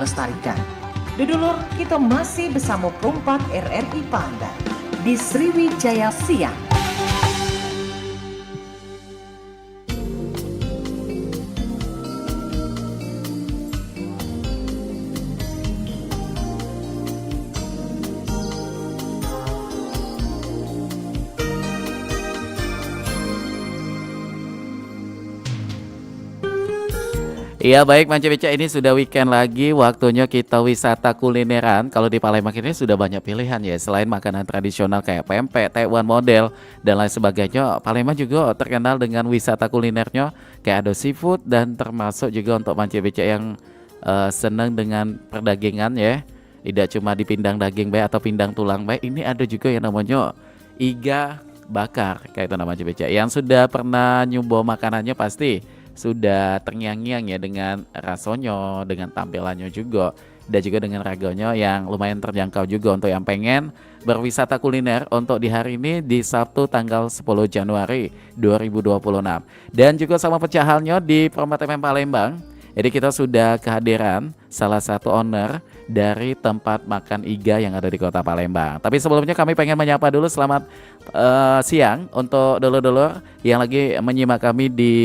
dilestarikan. Dulur, kita masih bersama perompak RRI Pandan di Sriwijaya Siang. Iya baik Manca Beca, ini sudah weekend lagi, waktunya kita wisata kulineran. Kalau di Palembang ini sudah banyak pilihan ya, selain makanan tradisional kayak pempek, tekwan model, dan lain sebagainya. Palembang juga terkenal dengan wisata kulinernya kayak ada seafood, dan termasuk juga untuk Manca Beca yang senang dengan perdagingan ya. Tidak cuma dipindang daging baik atau pindang tulang baik, ini ada juga yang namanya iga bakar kayak itu namanya Manca Beca. Yang sudah pernah nyoba makanannya pasti sudah terngiang-ngiang ya dengan rasanya, dengan tampilannya juga, dan juga dengan reganya yang lumayan terjangkau juga untuk yang pengen berwisata kuliner untuk di hari ini di Sabtu tanggal 10 Januari 2026. Dan juga sama pecahalnya di Perompak TMM Palembang. Jadi kita sudah kehadiran salah satu owner dari tempat makan iga yang ada di Kota Palembang. Tapi sebelumnya kami pengen menyapa dulu selamat siang untuk dulur-dulur yang lagi menyimak kami di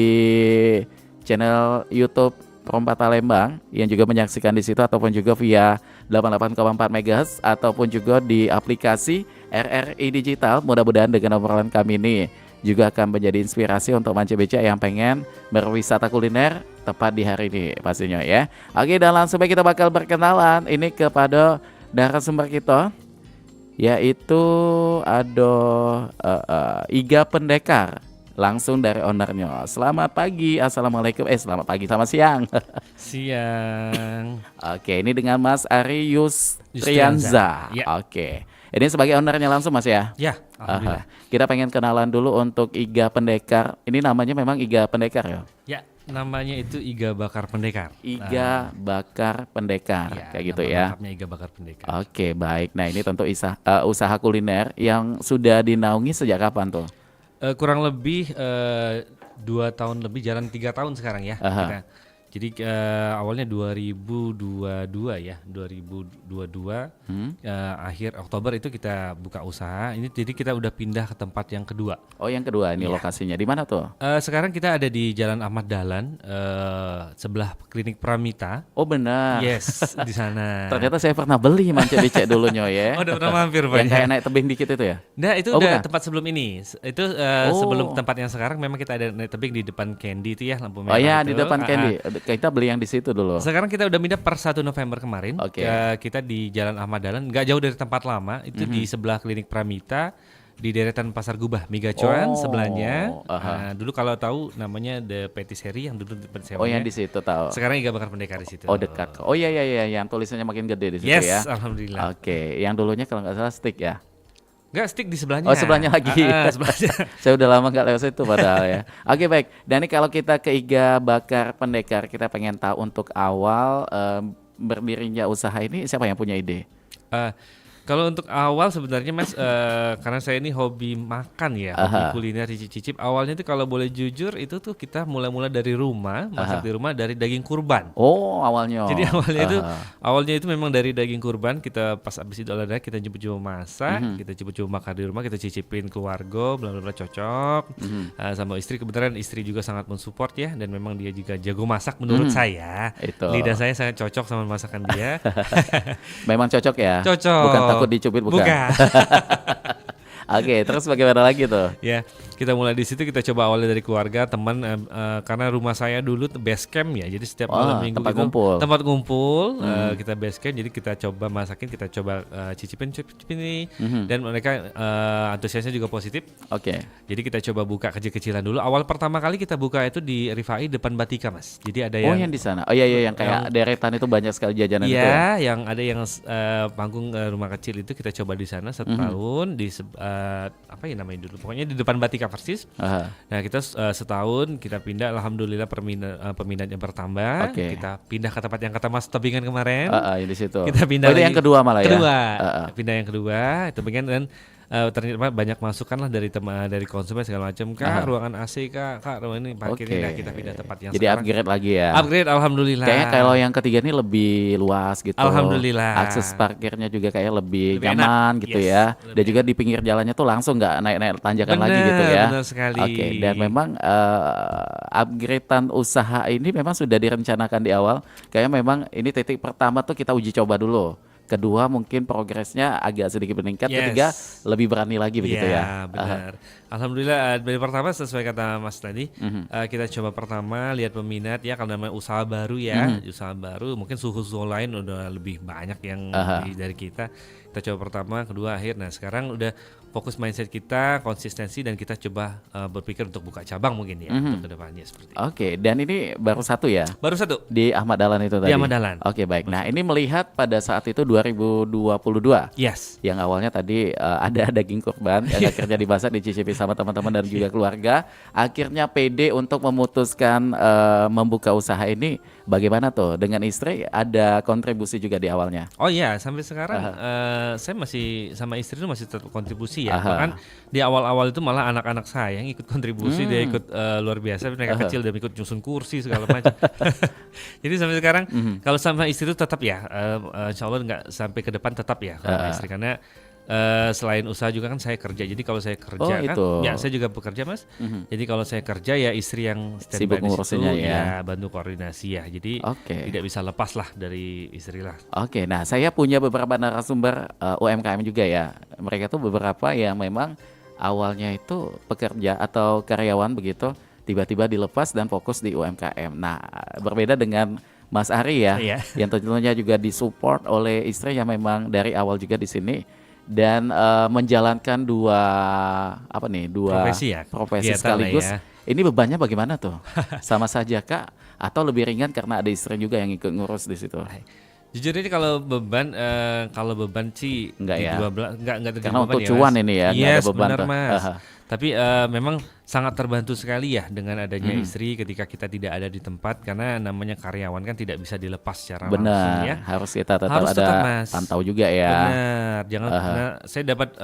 channel YouTube Perompak Palembang, yang juga menyaksikan di situ ataupun juga via 88,4 MHz ataupun juga di aplikasi RRI Digital. Mudah-mudahan dengan obrolan kami ini juga akan menjadi inspirasi untuk Manca Beca yang pengen berwisata kuliner tepat di hari ini pastinya ya. Oke, dan langsung baik kita bakal berkenalan ini kepada narasumber kita, yaitu ada Iga Pendekar, langsung dari ownernya. Selamat pagi, assalamualaikum. Selamat pagi, selamat siang. Siang. Oke, ini dengan Mas Ari Yustrianza. Ya. Oke, ini sebagai ownernya langsung Mas ya? Ya, alhamdulillah. Kita pengen kenalan dulu untuk Iga Pendekar. Ini namanya memang Iga Pendekar ya? Ya, namanya itu Iga Bakar Pendekar. Iga Bakar Pendekar, Ya, kayak gitu nama ya. lengkapnya Iga Bakar Pendekar. Oke, baik. Nah, ini tentu usaha kuliner yang sudah dinaungi sejak kapan tuh? Kurang lebih 2 tahun lebih, jalan 3 tahun sekarang ya. Kita. Jadi awalnya 2022 ya, 2022 akhir Oktober itu kita buka usaha. Ini jadi kita udah pindah ke tempat yang kedua. Oh, yang kedua ini lokasinya di mana tuh? Sekarang kita ada di Jalan Ahmad Dahlan, sebelah klinik Pramita. Oh, benar. Yes, di sana. Ternyata saya pernah beli Manca Beca dulunya ya. Oh, udah pernah mampir Pak. Yang kayak naik tebing dikit itu ya? Nah, itu Oh, udah bukan? tempat sebelum ini. Itu sebelum tempat yang sekarang memang kita ada naik tebing di depan Candy itu ya, lampu merah. Oh iya, itu. di depan Candy. Kita beli yang di situ dulu. Sekarang kita udah pindah per 1 November kemarin. Oke. Kita di Jalan Ahmad Dahlan, nggak jauh dari tempat lama. Itu di sebelah klinik Pramita, di deretan Pasar Gubah, Migacuan sebelahnya. Dulu kalau tahu namanya The Patisserie yang dulu depan sewanya. Oh, yang di situ tahu. Sekarang Iga Bakar Pendekar di situ. Oh, dekat. Oh iya, yang tulisannya makin gede di situ Yes, ya. alhamdulillah. Oke, yang dulunya kalau nggak salah stick ya. Nggak, stick di sebelahnya. Oh, sebelahnya lagi. Sebelahnya. Saya udah lama nggak lewat situ padahal ya. Oke, baik. Dan ini kalau kita ke Iga Bakar Pendekar, kita pengen tahu untuk awal berdirinya usaha ini siapa yang punya ide? Kalau untuk awal sebenarnya Mas, karena saya ini hobi makan ya, hobi kuliner cicip-cicip. Awalnya itu kalau boleh jujur itu tuh kita mulai dari rumah, masak di rumah dari daging kurban. Oh, awalnya. Jadi awalnya itu memang dari daging kurban. Kita pas abis itu olahraga kita coba-coba masak, kita coba-coba makan di rumah, kita cicipin keluarga, benar-benar cocok. Sama istri, kebetulan istri juga sangat mensupport ya, dan memang dia juga jago masak menurut saya. Itu. Lidah saya sangat cocok sama masakan dia. Memang cocok ya? Cocok. Bukan takut dicubit, bukan? Oke, terus bagaimana lagi tuh? Ya, kita mulai di situ, kita coba awalnya dari keluarga, teman, karena rumah saya dulu base camp ya, jadi setiap malam minggu tempat itu ngumpul. tempat ngumpul, kita base camp, jadi kita coba masakin, kita coba cicipin ini, dan mereka antusiasnya juga positif. Oke. Jadi kita coba buka kecil-kecilan dulu. Awal pertama kali kita buka itu di Rifai depan Batika Mas. Jadi ada yang di sana. Oh iya, yang kayak deretan itu banyak sekali jajanan itu ya. Iya, yang ada yang panggung rumah kecil itu kita coba di sana setahun di apa ya namanya dulu, pokoknya di depan Batika persis. Nah kita setahun kita pindah, alhamdulillah peminatnya bertambah. Kita pindah ke tempat yang kata Mas tebingan kemarin. Di situ. Kita pindah itu yang kedua malah kedua, ya. pindah yang kedua itu bagian, dan ternyata banyak masukan lah dari dari konsumen segala macam. Kak, ruangan AC kak, ruangan ini parkirnya. Nah, kita pindah tempat yang jadi sekarang. upgrade lagi ya. Upgrade, alhamdulillah. Kayaknya kalau yang ketiga ini lebih luas gitu. Alhamdulillah. Akses parkirnya juga kayak lebih nyaman enak. Gitu ya. Dan juga di pinggir jalannya tuh langsung nggak naik-naik tanjakan lagi gitu ya. Benar sekali. Oke, dan memang upgradean usaha ini memang sudah direncanakan di awal. Kayaknya memang ini titik pertama tuh kita uji coba dulu. Kedua mungkin progresnya agak sedikit meningkat. Ketiga lebih berani lagi begitu ya. Benar. Alhamdulillah dari pertama sesuai kata Mas tadi, kita coba pertama lihat peminat ya, kalau namanya usaha baru ya, usaha baru mungkin suhu-suhu lain udah lebih banyak yang dari kita. Kita coba pertama, kedua, akhir. Nah sekarang udah fokus mindset kita, konsistensi, dan kita coba berpikir untuk buka cabang mungkin ya untuk kedepannya seperti itu. Oke, dan ini baru satu ya? Baru satu. Di Ahmad Dahlan itu tadi? Di Ahmad Dahlan. Oke, baik. Nah ini melihat pada saat itu 2022. Yes. Yang awalnya tadi ada daging kurban yang akhirnya dimasak, dicicipi sama teman-teman dan juga keluarga. Akhirnya pede untuk memutuskan membuka usaha ini. Bagaimana tuh? Dengan istri ada kontribusi juga di awalnya? Oh iya, sampai sekarang saya masih sama istri itu masih tetap kontribusi ya. Bahkan di awal-awal itu malah anak-anak saya yang ikut kontribusi, dia ikut luar biasa. Mereka kecil dan ikut nyusun kursi segala macam. Jadi sampai sekarang kalau sama istri itu tetap ya, insya Allah nggak sampai ke depan tetap ya kalau sama istri, karena selain usaha juga kan saya kerja. Jadi kalau saya kerja kan, ya saya juga bekerja Mas. Jadi kalau saya kerja ya istri yang standby di situ ya, bantu koordinasi ya. Jadi tidak bisa lepas lah dari istri lah. Oke, nah saya punya beberapa narasumber UMKM juga ya. Mereka tuh beberapa yang memang awalnya itu pekerja atau karyawan begitu, tiba-tiba dilepas dan fokus di UMKM. Nah berbeda dengan Mas Ari ya, yang tentunya juga disupport oleh istri yang memang dari awal juga di sini. Dan menjalankan dua profesi sekaligus. Ya. Ini bebannya bagaimana tuh? Sama saja kak? Atau lebih ringan karena ada istri juga yang ikut ngurus di situ? Jujur ini kalau beban sih enggak ya. Enggak karena untuk cuan ini ya, enggak ada beban tuh. Mas. Tapi memang sangat terbantu sekali ya dengan adanya istri ketika kita tidak ada di tempat, karena namanya karyawan kan tidak bisa dilepas secara langsung ya. Harus kita tetap ada pantau juga ya. Benar, jangan saya dapat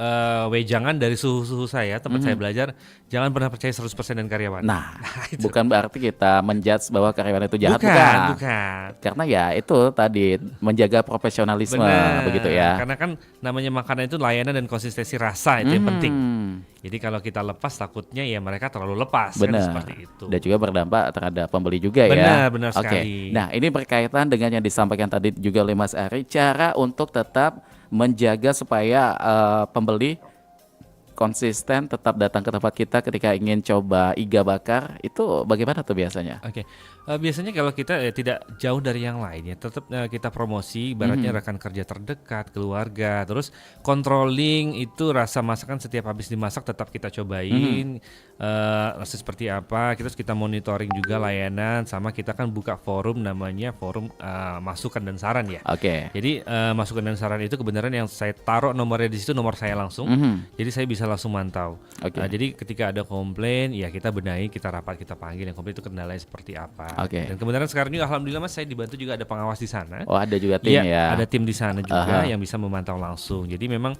wejangan dari suhu-suhu saya, tempat saya belajar, jangan pernah percaya 100% dengan karyawan. Nah bukan berarti kita menjudge bahwa karyawan itu jahat, bukan. Karena ya itu tadi menjaga profesionalisme begitu ya. Karena kan namanya makanan itu layanan dan konsistensi rasa itu yang penting. Jadi kalau kita lepas takutnya ya mereka terlalu lepas. Kan seperti itu. Dan juga berdampak terhadap pembeli juga ya. Benar sekali. Nah ini berkaitan dengan yang disampaikan tadi juga oleh Mas Ari, cara untuk tetap menjaga supaya pembeli konsisten tetap datang ke tempat kita ketika ingin coba iga bakar, itu bagaimana tuh biasanya? Biasanya kalau kita tidak jauh dari yang lain ya, tetap kita promosi, ibaratnya rekan kerja terdekat, keluarga, terus controlling itu rasa masakan setiap habis dimasak tetap kita cobain, rasa seperti apa, terus kita monitoring juga layanan, sama kita kan buka forum namanya forum masukan dan saran ya. Jadi masukan dan saran itu kebenaran yang saya taruh nomornya di situ, nomor saya langsung, jadi saya bisa langsung mantau. Jadi ketika ada komplain ya kita benahi, kita rapat, kita panggil yang komplain itu kendalanya seperti apa. Dan kebenaran sekarang juga alhamdulillah Mas, saya dibantu juga ada pengawas di sana. Oh ada juga tim ya? Ada tim di sana juga yang bisa memantau langsung. Jadi memang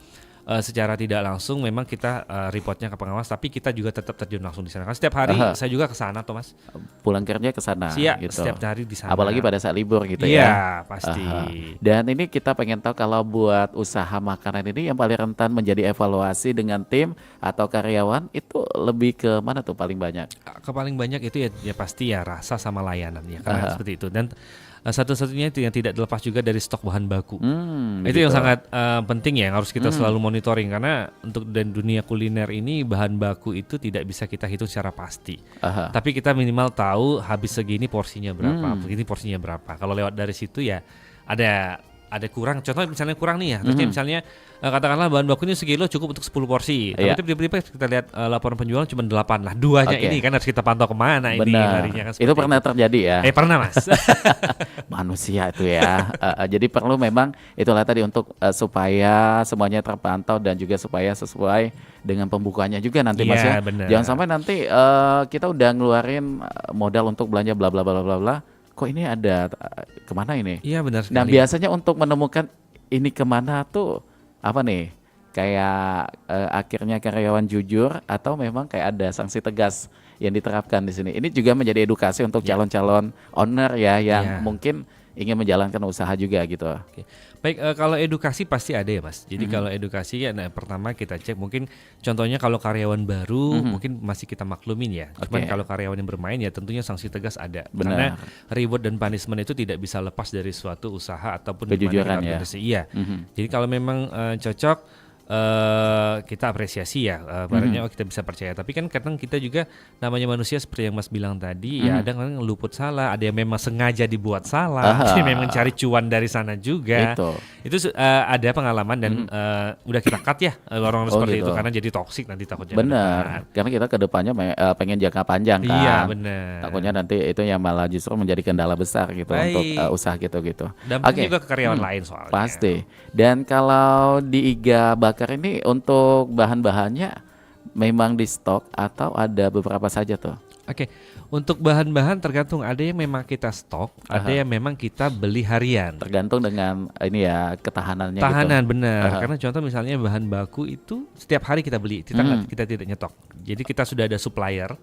secara tidak langsung memang kita reportnya ke pengawas, tapi kita juga tetap terjun langsung di sana. Karena setiap hari saya juga ke sana tuh Mas. Pulang kerja ke sana gitu. Setiap hari di sana. Apalagi pada saat libur gitu ya. Iya, pasti. Dan ini kita pengen tahu kalau buat usaha makanan ini yang paling rentan menjadi evaluasi dengan tim atau karyawan itu lebih ke mana tuh paling banyak? Paling banyak itu ya pasti ya rasa sama layanan ya, karena seperti itu. Dan satu-satunya itu yang tidak dilepas juga dari stok bahan baku. Itu yang sangat penting ya, yang harus kita selalu monitoring, karena untuk dan dunia kuliner ini bahan baku itu tidak bisa kita hitung secara pasti. Tapi kita minimal tahu habis segini porsinya berapa, begini porsinya berapa. Kalau lewat dari situ ya ada kurang, contohnya misalnya kurang nih ya, terusnya misalnya katakanlah bahan bakunya sekilo cukup untuk 10 porsi, tapi tiba-tiba kita lihat laporan penjualan cuma 8 lah, 2-nya ini kan harus kita pantau kemana ini larinya kan. Itu pernah terjadi ya? Pernah Mas. Manusia itu ya. Jadi perlu memang itulah tadi untuk supaya semuanya terpantau dan juga supaya sesuai dengan pembukaannya juga nanti Mas ya. Jangan sampai nanti kita udah ngeluarin modal untuk belanja bla bla bla bla bla, kok ini ada kemana ini? Iya benar sekali. Nah biasanya untuk menemukan ini kemana tuh apa nih? kayak akhirnya karyawan jujur atau memang kayak ada sanksi tegas yang diterapkan di sini. Ini juga menjadi edukasi untuk calon-calon owner ya yang mungkin ingin menjalankan usaha juga gitu. Oke. Baik, kalau edukasi pasti ada ya Mas. Jadi kalau edukasi ya pertama kita cek mungkin contohnya kalau karyawan baru mungkin masih kita maklumin ya. Cuman kalau karyawan yang bermain ya tentunya sanksi tegas ada. Benar. Karena reward dan punishment itu tidak bisa lepas dari suatu usaha ataupun Kejujuran ya. organisasi. Iya. Jadi kalau memang cocok kita apresiasi ya, barangnya kita bisa percaya. Tapi kan kadang kita juga namanya manusia seperti yang Mas bilang tadi, ya ada yang luput salah, ada yang memang sengaja dibuat salah, ada yang memang cari cuan dari sana juga. Itu ada pengalaman dan udah kita cut ya orang-orang seperti itu karena jadi toksik nanti takutnya. Benar, karena kita kedepannya pengen jangka panjang kan. Iya benar. Takutnya nanti itu yang malah justru menjadi kendala besar gitu untuk usaha gitu-gitu. Dampaknya juga ke karyawan lain soalnya. Pasti. Dan kalau di Iga Bakar ini untuk bahan-bahannya memang di stok atau ada beberapa saja tuh? Oke, untuk bahan-bahan tergantung, ada yang memang kita stok, ada yang memang kita beli harian. Tergantung dengan ini ya ketahanannya. Tahanan gitu. benar, karena contoh misalnya bahan baku itu setiap hari kita beli, kita tidak nyetok. Jadi kita sudah ada supplier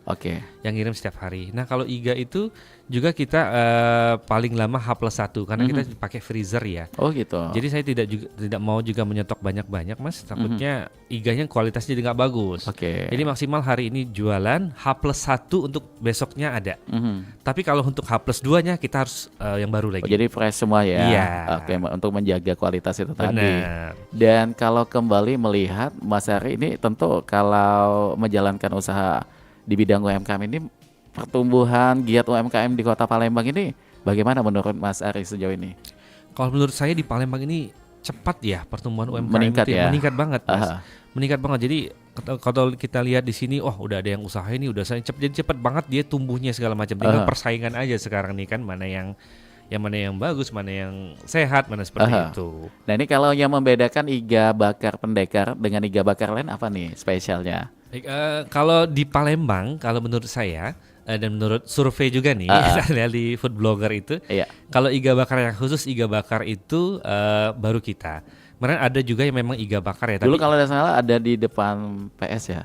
yang ngirim setiap hari. Nah kalau Iga itu juga kita paling lama H+1 karena kita pakai freezer ya. Oh gitu. Jadi saya tidak mau juga menyetok banyak-banyak Mas, takutnya Iganya kualitasnya jadi nggak bagus. Jadi maksimal hari ini jualan H+1 untuk besoknya ada. Tapi kalau untuk H+2-nya kita harus yang baru lagi. Jadi fresh semua ya. Iya. Untuk menjaga kualitas itu Benar. tadi. Dan kalau kembali melihat Mas Ari ini tentu kalau menjalankan usaha di bidang UMKM ini, pertumbuhan giat UMKM di Kota Palembang ini bagaimana menurut Mas Ari sejauh ini? Kalau menurut saya di Palembang ini cepat ya pertumbuhan UMKM meningkat itu ya? Meningkat banget Mas. Meningkat banget. Jadi kalau kita lihat di sini, udah ada yang usaha ini udah jadi cepat banget dia tumbuhnya segala macam. Tinggal persaingan aja sekarang nih kan, mana yang bagus, mana yang sehat, mana seperti itu. Nah ini kalau yang membedakan Iga Bakar Pendekar dengan Iga Bakar lain apa nih spesialnya? Kalau di Palembang, kalau menurut saya dan menurut survei juga nih di food blogger itu, kalau Iga Bakar yang khusus Iga Bakar itu baru kita. Kemarin ada juga yang memang Iga Bakar ya. Dulu kalau tidak salah ada di depan PS ya,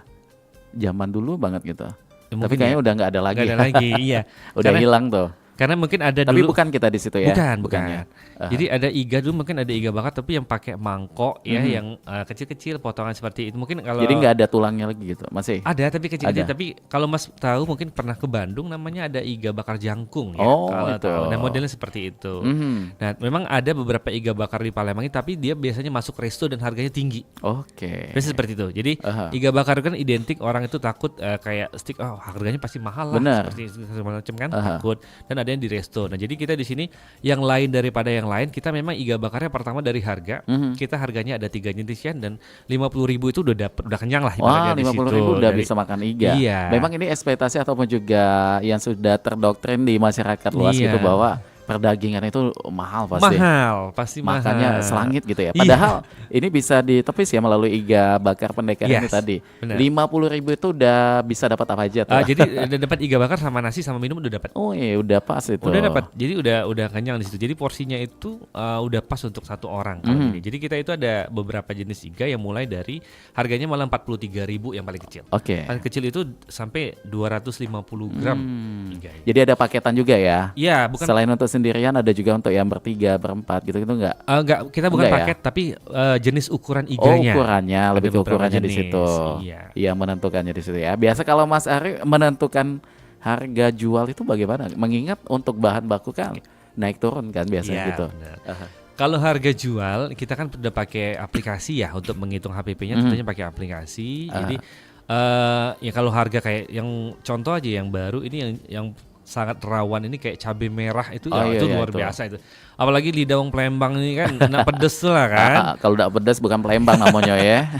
zaman dulu banget gitu. Tapi kayaknya udah nggak ada lagi. Nggak ada lagi, iya. Udah hilang tuh. Karena mungkin ada tapi dulu. Tapi bukan kita di situ ya. Bukan. Jadi ada Iga dulu, mungkin ada Iga Bakar tapi yang pakai mangkok ya, yang kecil-kecil potongan seperti itu. Mungkin kalau jadi nggak ada tulangnya lagi gitu, masih? Ada tapi kecil-kecil. Tapi kalau Mas tahu mungkin pernah ke Bandung, namanya ada Iga Bakar Jangkung ya. Kalau tahu. Nah modelnya seperti itu. Nah memang ada beberapa Iga Bakar di Palembang ini, tapi dia biasanya masuk resto dan harganya tinggi. Biasanya seperti itu. Jadi Iga Bakar kan identik orang itu takut kayak stick, harganya pasti mahal lah. Seperti macam kan, takut. Dan ada yang di resto. Nah jadi kita di sini yang lain daripada yang lain, kita memang Iga Bakarnya pertama dari harga, kita harganya ada 3 jenis ya, dan 50.000 itu udah kenyang lah. Wah, 50.000 udah bisa makan Iga. Iya. Memang ini ekspektasi ataupun juga yang sudah terdoktrin di masyarakat luas gitu bahwa perdagingan itu mahal pasti. Makanya selangit gitu ya. Padahal ini bisa ditepis ya melalui Iga Bakar Pendekar ini tadi. 50.000 itu udah bisa dapat apa aja tuh. Jadi udah dapat Iga Bakar sama nasi sama minum udah dapat. Oh iya, udah pas itu. Udah dapat. Jadi udah kenyang di situ. Jadi porsinya itu udah pas untuk satu orang kalau ini. Jadi kita itu ada beberapa jenis Iga yang mulai dari harganya malah 43.000 yang paling kecil. Paling kecil itu sampai 250 gram Iga. Jadi ada paketan juga ya? Iya, bukan. Selain untuk sendirian ada juga untuk yang bertiga, berempat gitu-gitu enggak? Enggak, kita bukan paket ya? Tapi jenis ukuran Iganya. Ukurannya, lebih ke ukurannya di situ. Iya, menentukannya di situ ya. Biasa kalau Mas Ari menentukan harga jual itu bagaimana? Mengingat untuk bahan baku kan naik turun kan biasanya gitu. Kalau harga jual kita kan udah pakai aplikasi ya untuk menghitung HPP-nya, tentunya pakai aplikasi. Jadi ya kalau harga kayak yang contoh aja yang baru ini yang sangat rawan ini kayak cabai merah itu itu luar biasa itu. Apalagi lidah wong Palembang ini kan kena pedes lah kan. Kalau udah pedes bukan Palembang namanya ya.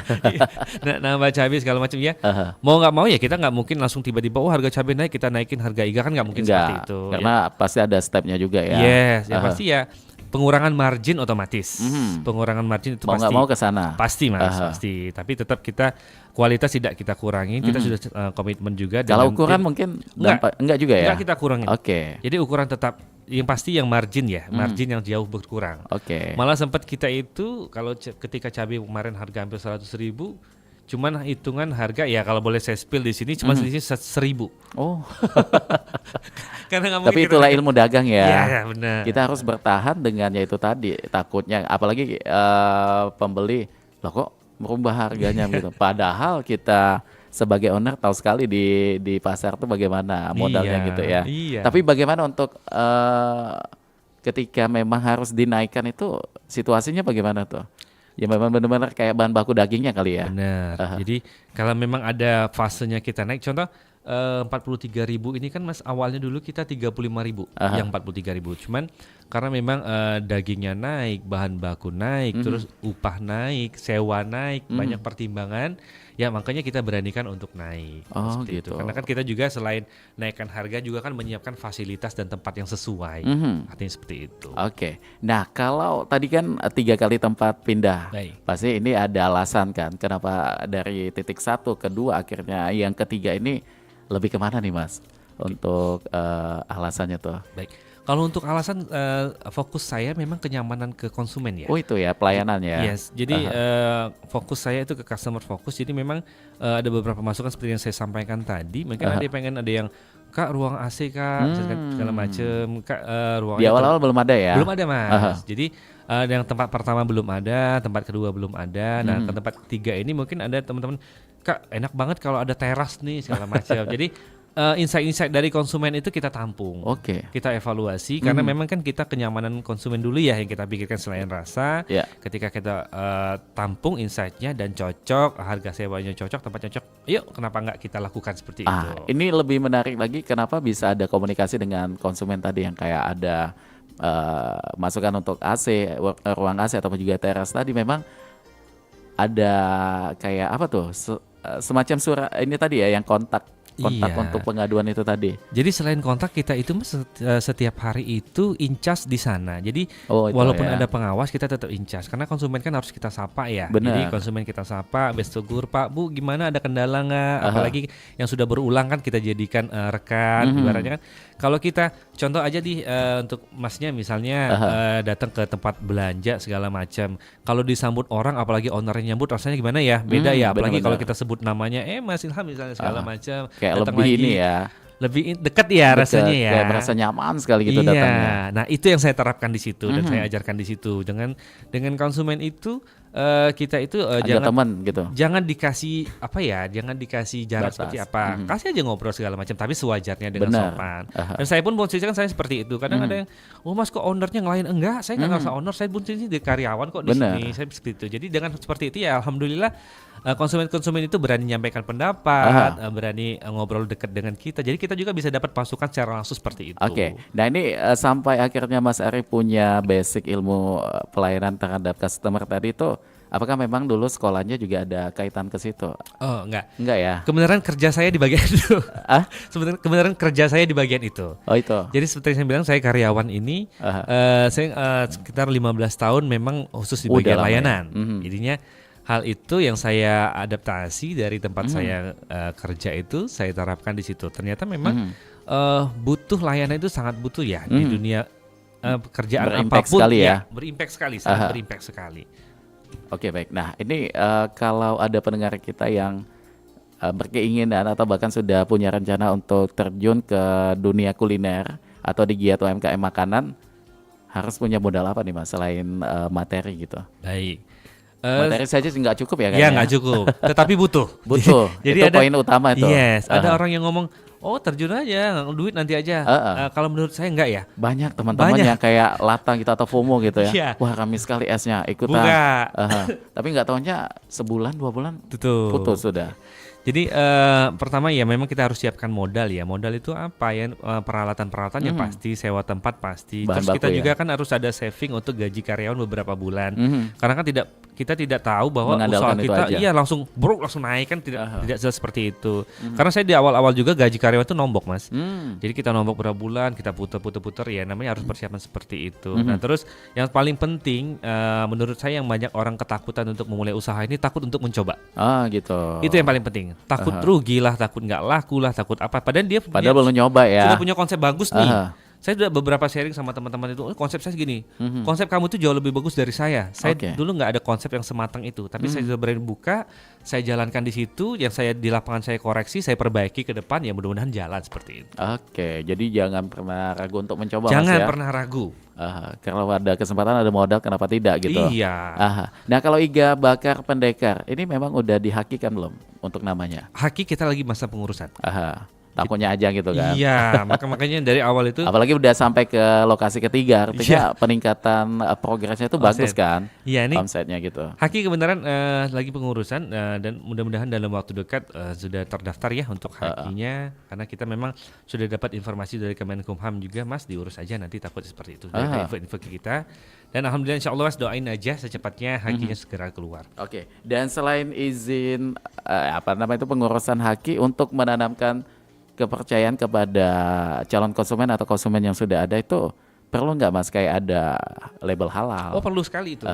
Nambah cabai segala macam ya. Mau nggak mau ya kita nggak mungkin langsung tiba-tiba harga cabai naik kita naikin harga Iga kan nggak mungkin seperti itu. Karena pasti ada stepnya juga ya. Pasti ya. pengurangan margin otomatis. Pengurangan margin itu Mau nggak mau ke sana. Pasti Mas, pasti. Tapi tetap kita kualitas tidak kita kurangin. Kita sudah komitmen juga. Kalau dengan ukuran tim. mungkin enggak juga ya. Enggak kita kurangin. Oke. Jadi ukuran tetap yang pasti yang margin ya, margin yang jauh berkurang. Oke. Malah sempat kita itu kalau ketika cabai kemarin harga hampir 100.000, cuman hitungan harga ya kalau boleh saya spill di sini cuma selisih 1.000. Oh. Karena nggak mungkin Tapi itulah ilmu dagang ya. Iya, benar. Kita harus bertahan dengan yaitu tadi takutnya apalagi pembeli loh kok merubah harganya gitu. Padahal kita sebagai owner tahu sekali di pasar tuh bagaimana modalnya gitu ya. Iya. Tapi bagaimana untuk ketika memang harus dinaikkan itu situasinya bagaimana tuh? Ya memang benar-benar kayak bahan baku dagingnya kali ya. Benar. Jadi kalau memang ada fasenya kita naik, contoh 43.000 ini kan Mas awalnya dulu kita 35.000 yang 43.000. Cuman karena memang dagingnya naik, bahan baku naik, terus upah naik, sewa naik, banyak pertimbangan. Ya makanya kita beranikan untuk naik. Oh Seperti gitu. itu. Karena kan kita juga selain naikkan harga juga kan menyiapkan fasilitas dan tempat yang sesuai. Artinya seperti itu. Oke. Nah kalau tadi kan 3 kali tempat pindah, Baik. pasti ini ada alasan kan kenapa dari titik 1 ke 2 akhirnya yang ketiga ini lebih kemana nih Mas untuk alasannya tuh? Baik. Kalau untuk alasan fokus saya memang kenyamanan ke konsumen ya. Oh itu ya pelayanan ya. Yes, jadi fokus saya itu ke customer fokus. Jadi memang ada beberapa masukan seperti yang saya sampaikan tadi. Mungkin ada yang pengen ada yang Kak ruang AC Kak segala macem. Kak ruangnya Di awal-awal belum ada ya? belum ada Mas. Jadi yang tempat pertama belum ada, tempat kedua belum ada. Nah ke tempat ketiga ini mungkin ada teman-teman Kak enak banget kalau ada teras nih segala macam. Jadi insight-insight dari konsumen itu kita tampung, Oke. kita evaluasi karena memang kan kita kenyamanan konsumen dulu ya yang kita pikirkan selain rasa. Ya. Ketika kita tampung insight-nya dan cocok, harga sewanya cocok, tempat cocok, yuk kenapa nggak kita lakukan seperti itu? Ini lebih menarik lagi kenapa bisa ada komunikasi dengan konsumen tadi yang kayak ada masukan untuk AC, ruang AC ataupun juga teras tadi memang ada kayak apa tuh semacam surat ini tadi ya yang kontak Iya. untuk pengaduan itu tadi. Jadi selain kontak kita itu setiap hari itu incas di sana. Jadi Oh, itu walaupun ya. ada pengawas kita tetap incas karena konsumen kan harus kita sapa ya. Benar. Jadi konsumen kita sapa, bestugur Pak Bu gimana ada kendala nggak? Apalagi yang sudah berulang kan kita jadikan rekan. Ibaratnya kan kalau kita contoh aja untuk Masnya misalnya datang ke tempat belanja segala macam. Kalau disambut orang apalagi ownernya nyambut rasanya gimana ya? Beda ya. Apalagi kalau kita sebut namanya Mas Ilham misalnya segala macam. Kayak Datang lebih lagi, ini ya. lebih dekat ya rasanya ya. Kayak merasa nyaman sekali gitu iya. datangnya. Nah itu yang saya terapkan di situ dan saya ajarkan di situ dengan konsumen itu kita itu Ada teman gitu. jangan dikasih jangan dikasih jarak Batas. seperti apa. Kasih aja ngobrol segala macam tapi sewajarnya dengan Benar. sopan. Dan saya pun posisikan saya seperti itu. Kadang ada yang Mas kok ownernya ngelain enggak, saya nggak ngerasa owner, saya pun sini di karyawan kok di Benar. sini. Saya seperti itu. Jadi dengan seperti itu ya alhamdulillah konsumen-konsumen itu berani menyampaikan pendapat, berani ngobrol dekat dengan kita. Jadi kita juga bisa dapat masukan secara langsung seperti itu. Oke. Nah ini sampai akhirnya Mas Ari punya basic ilmu pelayanan terhadap customer tadi itu, apakah memang dulu sekolahnya juga ada kaitan ke situ? Oh, enggak. Enggak ya? Kebenaran kerja saya di bagian itu. Sebenarnya kebenaran kerja saya di bagian itu. Oh itu. Jadi seperti saya bilang saya karyawan ini saya sekitar 15 tahun memang khusus di Udah bagian lama ya. layanan. Jadinya hal itu yang saya adaptasi dari tempat saya kerja itu saya terapkan di situ. Ternyata memang butuh layanan itu sangat butuh ya di dunia pekerjaan Berimpact apapun sekali ya. berimpact sekali, sangat berimpact sekali. Oke baik. Nah ini kalau ada pendengar kita yang berkeinginan atau bahkan sudah punya rencana untuk terjun ke dunia kuliner atau di giat UMKM makanan, harus punya modal apa nih Mas selain materi gitu? Baik. Materi saja sih nggak cukup ya Ya kayaknya? nggak cukup, tetapi butuh. Butuh. Jadi Itu ada poin utama itu. Yes, ada orang yang ngomong, oh terjun aja, duit nanti aja. Kalau menurut saya enggak ya. Banyak teman-teman yang kayak latang gitu atau FOMO gitu ya. Iya. Wah kami sekali esnya ikutan. Buka. Tapi nggak taunya sebulan 2 bulan Tutup. putus sudah. Jadi pertama ya memang kita harus siapkan modal ya. Modal itu apa ya? Peralatan-peralatan yang pasti, sewa tempat pasti. Bahan Terus baku kita ya. juga kan harus ada saving untuk gaji karyawan beberapa bulan. Karena kan kita tidak tahu bahwa usaha Mengandalkan itu kita aja. langsung naik kan, tidak seperti itu. Karena saya di awal-awal juga gaji karyawan itu nombok, Mas. Jadi kita nombok berapa bulan, kita puter ya, namanya harus persiapan seperti itu. Nah, terus yang paling penting menurut saya yang banyak orang ketakutan untuk memulai usaha ini, takut untuk mencoba. Gitu. Itu yang paling penting. Takut rugi lah, takut nggak laku lah, takut apa. Padahal Belum nyoba ya. sudah punya konsep bagus nih. Saya sudah beberapa sharing sama teman-teman itu, konsep saya segini, konsep kamu itu jauh lebih bagus dari saya. Saya dulu nggak ada konsep yang sematang itu, tapi saya sudah berani buka, saya jalankan di situ, yang saya di lapangan saya koreksi, saya perbaiki ke depan, ya mudah-mudahan jalan seperti itu. Oke, jadi jangan pernah ragu untuk mencoba, Jangan Mas ya. pernah ragu. Kalau ada kesempatan, ada modal, kenapa tidak gitu. Iya. Nah, kalau Iga Bakar Pendekar, ini memang udah dihakikan belum untuk namanya? Haki kita lagi masa pengurusan. Takutnya aja gitu kan. Iya, makanya dari awal itu. Apalagi udah sampai ke lokasi ketiga, artinya peningkatan progresnya itu bagus kan. Iya, ini omsetnya gitu. Haki kebenaran lagi pengurusan dan mudah-mudahan dalam waktu dekat sudah terdaftar ya untuk Hakinya, karena kita memang sudah dapat informasi dari Kemenkumham juga, Mas, diurus aja nanti, takut seperti itu. Dari info ke kita. Dan alhamdulillah, insya Allah, Mas, doain aja secepatnya Hakinya segera keluar. Oke. Dan selain izin itu pengurusan Haki untuk menanamkan kepercayaan kepada calon konsumen atau konsumen yang sudah ada, itu perlu nggak, Mas, kayak ada label halal? Oh, perlu sekali itu.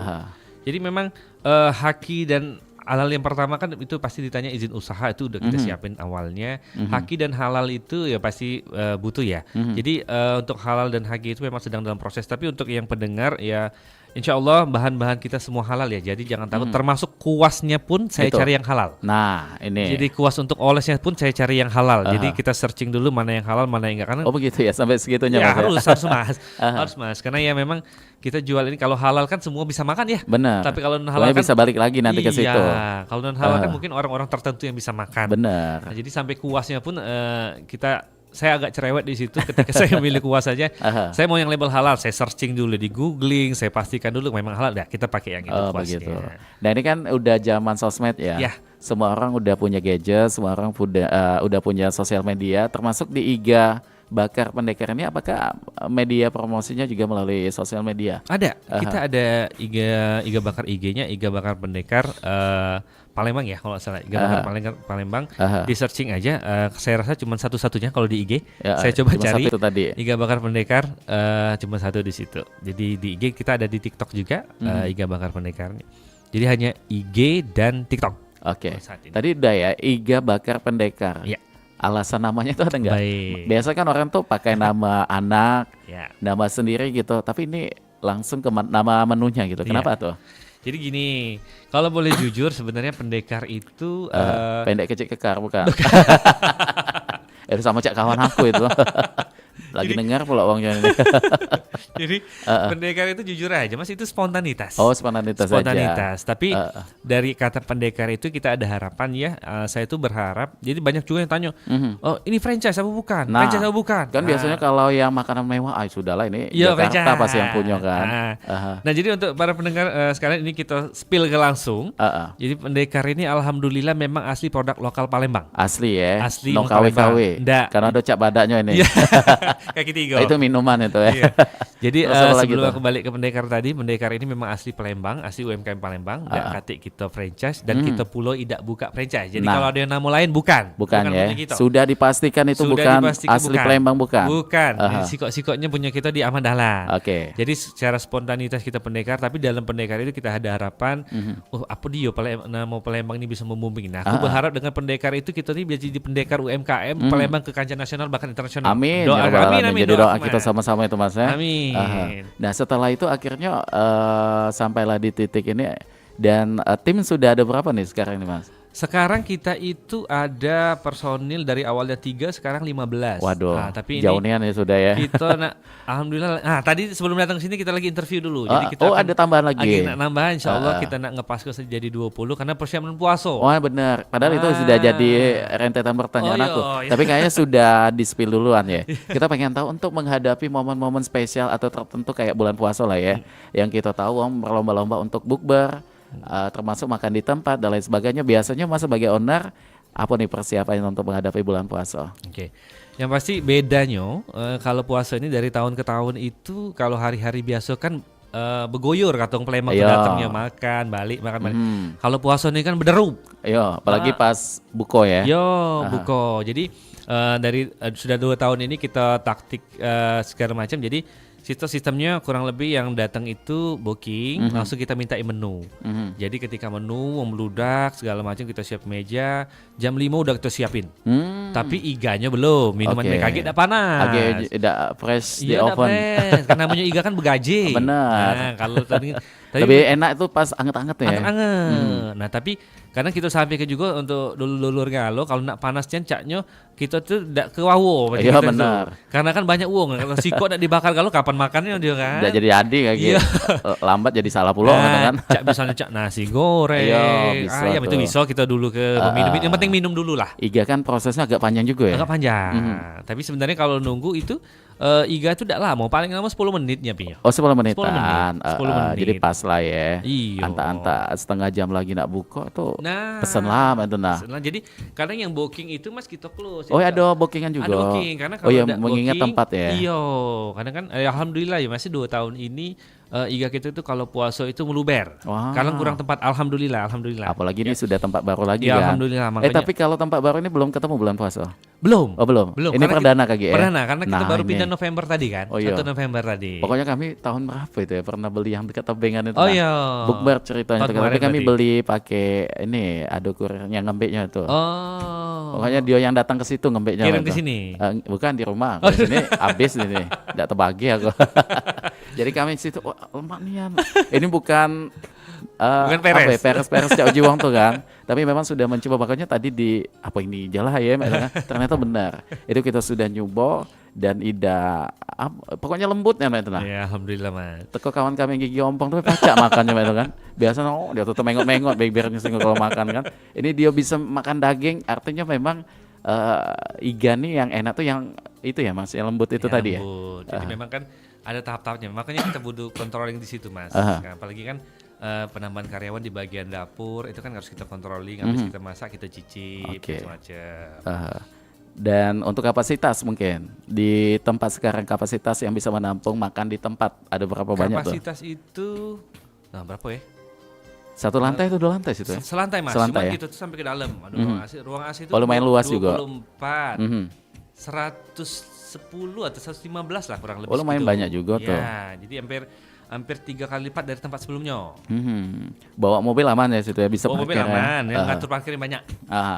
Jadi memang Haki dan halal yang pertama kan itu pasti ditanya izin usaha, itu udah kita siapin awalnya. Haki dan halal itu ya pasti butuh ya. Jadi untuk halal dan Haki itu memang sedang dalam proses. Tapi untuk yang pendengar ya, insya Allah bahan-bahan kita semua halal ya. Jadi jangan takut. Termasuk kuasnya pun saya cari yang halal. Nah, ini. Jadi kuas untuk olesnya pun saya cari yang halal. Jadi kita searching dulu mana yang halal, mana yang enggak. Karena begitu ya, sampai segitunya, ya, Mas. harus Mas. Harus, Mas. Karena ya memang kita jual ini, kalau halal kan semua bisa makan ya. Benar. Tapi kalau non halal kan bisa balik lagi nanti ke situ. Iya. Kalau non halal kan mungkin orang-orang tertentu yang bisa makan. Benar. Nah, jadi sampai kuasnya pun saya agak cerewet di situ ketika saya milih kuas saja. Saya mau yang label halal, saya searching dulu di googling, saya pastikan dulu memang halal, kita pakai yang itu kuasnya. Begitu. Nah, ini kan udah zaman sosmed ya. Semua orang udah punya gadget, semua orang udah punya sosial media, termasuk di Iga Bakar Pendekar ini. Apakah media promosinya juga melalui sosial media? Ada. Kita ada Iga Bakar IG-nya, Iga Bakar Pendekar Palembang ya, kalau salah. Iga Bakar Palembang. Di searching aja. Saya rasa cuma satu-satunya kalau di IG. Saya coba cari Iga Bakar Pendekar, cuma satu di situ. Jadi di IG kita ada, di TikTok juga Iga Bakar Pendekar. Jadi hanya IG dan TikTok. Oke. Tadi udah ya, Iga Bakar Pendekar. Iya. Alasan namanya itu ada nggak? Baik. Biasa kan orang tuh pakai nama anak, Ya. nama sendiri gitu. Tapi ini langsung ke nama menunya gitu. Kenapa tuh? Jadi gini, kalau boleh jujur sebenarnya pendekar itu pendek kecil kekar bukan? Sama cak kawan aku itu. Lagi dengar pula uangnya ini. Jadi pendekar itu jujur aja, Mas, itu spontanitas. Oh, spontanitas Spontanitas. saja. Tapi dari kata pendekar itu kita ada harapan ya. Saya tuh berharap. Jadi banyak juga yang tanya, oh ini franchise apa bukan? Nah, franchise apa bukan? Kan biasanya kalau yang makanan mewah, sudahlah ini Yo, Jakarta franchise. pasti yang punya kan. Nah, jadi untuk para pendengar sekalian ini kita spill ke langsung. Jadi pendekar ini alhamdulillah memang asli produk lokal Palembang. Asli ya. Asli no Palembang. KW. Nggak. Karena ada cap badaknya ini. Kaki tiga. Itu minuman itu ya. Iya. Jadi sebelum gitu? aku balik ke pendekar tadi, pendekar ini memang asli Palembang, asli UMKM Palembang. Katik kita franchise dan kita pulau tidak buka franchise. Jadi kalau ada yang nama lain bukan ya. punya kita. Sudah dipastikan itu bukan asli Palembang bukan. Bukan. Sikok-sikoknya punya kita di Ahmad Dahlan. Oke. Jadi secara spontanitas kita pendekar, tapi dalam pendekar itu kita ada harapan, apa dia nama Palembang ini bisa membooming. Nah, aku berharap dengan pendekar itu kita ini bisa jadi pendekar UMKM Palembang ke kancah nasional bahkan internasional. Amin. Doa, amin. Jadi doa kita sama-sama itu, Mas ya. Amin. Nah, setelah itu akhirnya sampailah di titik ini, dan tim sudah ada berapa nih sekarang ini, Mas? Sekarang kita itu ada personil dari awalnya 3, sekarang 15. Waduh, tapi jauhnian ya sudah ya. Kita alhamdulillah. Nah, tadi sebelum datang ke sini kita lagi interview dulu. Jadi kita ada tambahan lagi. Nambahan, insya Allah kita nak ngepas ke jadi 20 karena persiapan puasa. Oh benar, padahal itu sudah jadi rentetan pertanyaan aku. Tapi kayaknya sudah di-spill duluan ya. Kita pengen tahu untuk menghadapi momen-momen spesial atau tertentu kayak bulan puasa lah ya. Yang kita tahu berlomba-lomba untuk bukber, termasuk makan di tempat dan lain sebagainya. Biasanya Mas sebagai owner, apa nih persiapannya untuk menghadapi bulan puasa? Oke. Yang pasti bedanya kalau puasa ini dari tahun ke tahun itu, kalau hari-hari biasa kan begoyor katong Palembang tuh Iya. datangnya makan balik. Kalau puasa ini kan berderup. Iya, apalagi pas buko ya. Yo, buko. Jadi sudah 2 tahun ini kita taktik segala macam. Jadi sistemnya kurang lebih yang datang itu booking, langsung kita mintain menu. Jadi ketika menu membludak segala macam kita siap meja, jam 5 udah kita siapin. Tapi iganya belum, minuman Oke. BKG udah panas. Agak udah fresh di Iya udah oven. fresh, karena namanya iga kan begaje. Benar. Nah, kalau tadi Lebih enak itu pas anget-anget ya. anget-anget. Nah, tapi kadang kita sampaikan juga untuk dulur-dulur ngalo kalau nak panasnya caknya kita tuh ndak ke wawo macam Iya, gitu tuh. benar. Karena kan banyak uang. Kalau siko ndak dibakar kalau kapan makannya dia kan. Udah jadi adi kayak Iya. gitu. Lambat jadi salah pulau gitu kan. Cak misalnya cak nasi goreng. Iya, bisa ya itu tuh. bisa kita dulu ke minum. Yang penting minum dulu lah. Iga kan prosesnya agak panjang juga ya. Agak panjang. Tapi sebenarnya kalau nunggu itu iga itu tidak lama, paling lama 10 menitnya Pi. Oh 10 menitan. 10 menit, 10 menit. Jadi pas lah ya. Iya. Anta-anta setengah jam lagi nak buka tuh. Nah, Pesen lama itu nah. Nah, jadi kadang yang booking itu Mas kita close. Oh Jadi ada bookingan juga. ada booking karena Oh kalau ya ada mengingat booking, tempat ya. Iya, kadang kan alhamdulillah ya masih 2 tahun ini iga kita itu kalau puasa itu meluber. Wah. Kalau kurang tempat alhamdulillah. Apalagi ini sudah tempat baru lagi Ya, kan. alhamdulillah, makanya- Tapi kalau tempat baru ini belum ketemu bulan puasa. Belum. Oh belum. Ini Karena perdana kaki ya. Perdana karena kita Nah, baru ini. pindah November tadi kan. Oh, iya. 1 November tadi. Pokoknya kami tahun berapa itu ya pernah beli yang dekat tebengan itu. Oh nah. iya. Bukber ceritanya Tahun itu kan. Tapi kemarin kami berarti. beli pakai ini ado kurirnya ngembeknya itu. Oh. Pokoknya dia yang datang ke situ ngembeknya. Kirim itu. ke sini. Bukan di rumah. Kalau di sini habis ini. Enggak terbagi aku. Jadi kami di situ wah lemak nian. Ini bukan Bukan peres. apa ya, peres-peres jauh jiwang tuh kan. Tapi memang sudah mencoba makanya tadi di apa ini jalan ya kan? Ternyata benar. Itu kita sudah nyoba dan pokoknya lembut ya itu nah. Ya alhamdulillah Mas. Teko kawan kami yang gigi ompong tuh pacak makannya itu kan. Biasa dia tuh mengot-mengot bibirnya sing kalau makan kan. Ini dia bisa makan daging artinya memang iga nih yang enak tuh yang itu ya Mas, yang lembut itu tadi ya. Lembut. Jadi memang kan ada tahap-tahapnya. Makanya kita butuh controlling di situ Mas. Nah, apalagi kan penambahan karyawan di bagian dapur itu kan harus kita controlling, habis kita masak kita cicip Oke. macam-macam. Dan untuk kapasitas mungkin di tempat sekarang kapasitas yang bisa menampung makan di tempat ada berapa banyak tuh? Kapasitas itu berapa ya? Satu lantai itu 2 lantai situ ya? Selantai Mas, Selantai cuman ya? kita tuh sampai ke dalam. Ada ruang AC itu Oh, lumayan luas juga. 24. Mhm. 110 atau 115 lah kurang lebih. Oh, lumayan segitu. banyak juga tuh. Ya, jadi hampir 3 kali lipat dari tempat sebelumnya. Bawa mobil aman ya situ ya bisa Mobil parkir ya? aman, yang ngatur parkirnya banyak.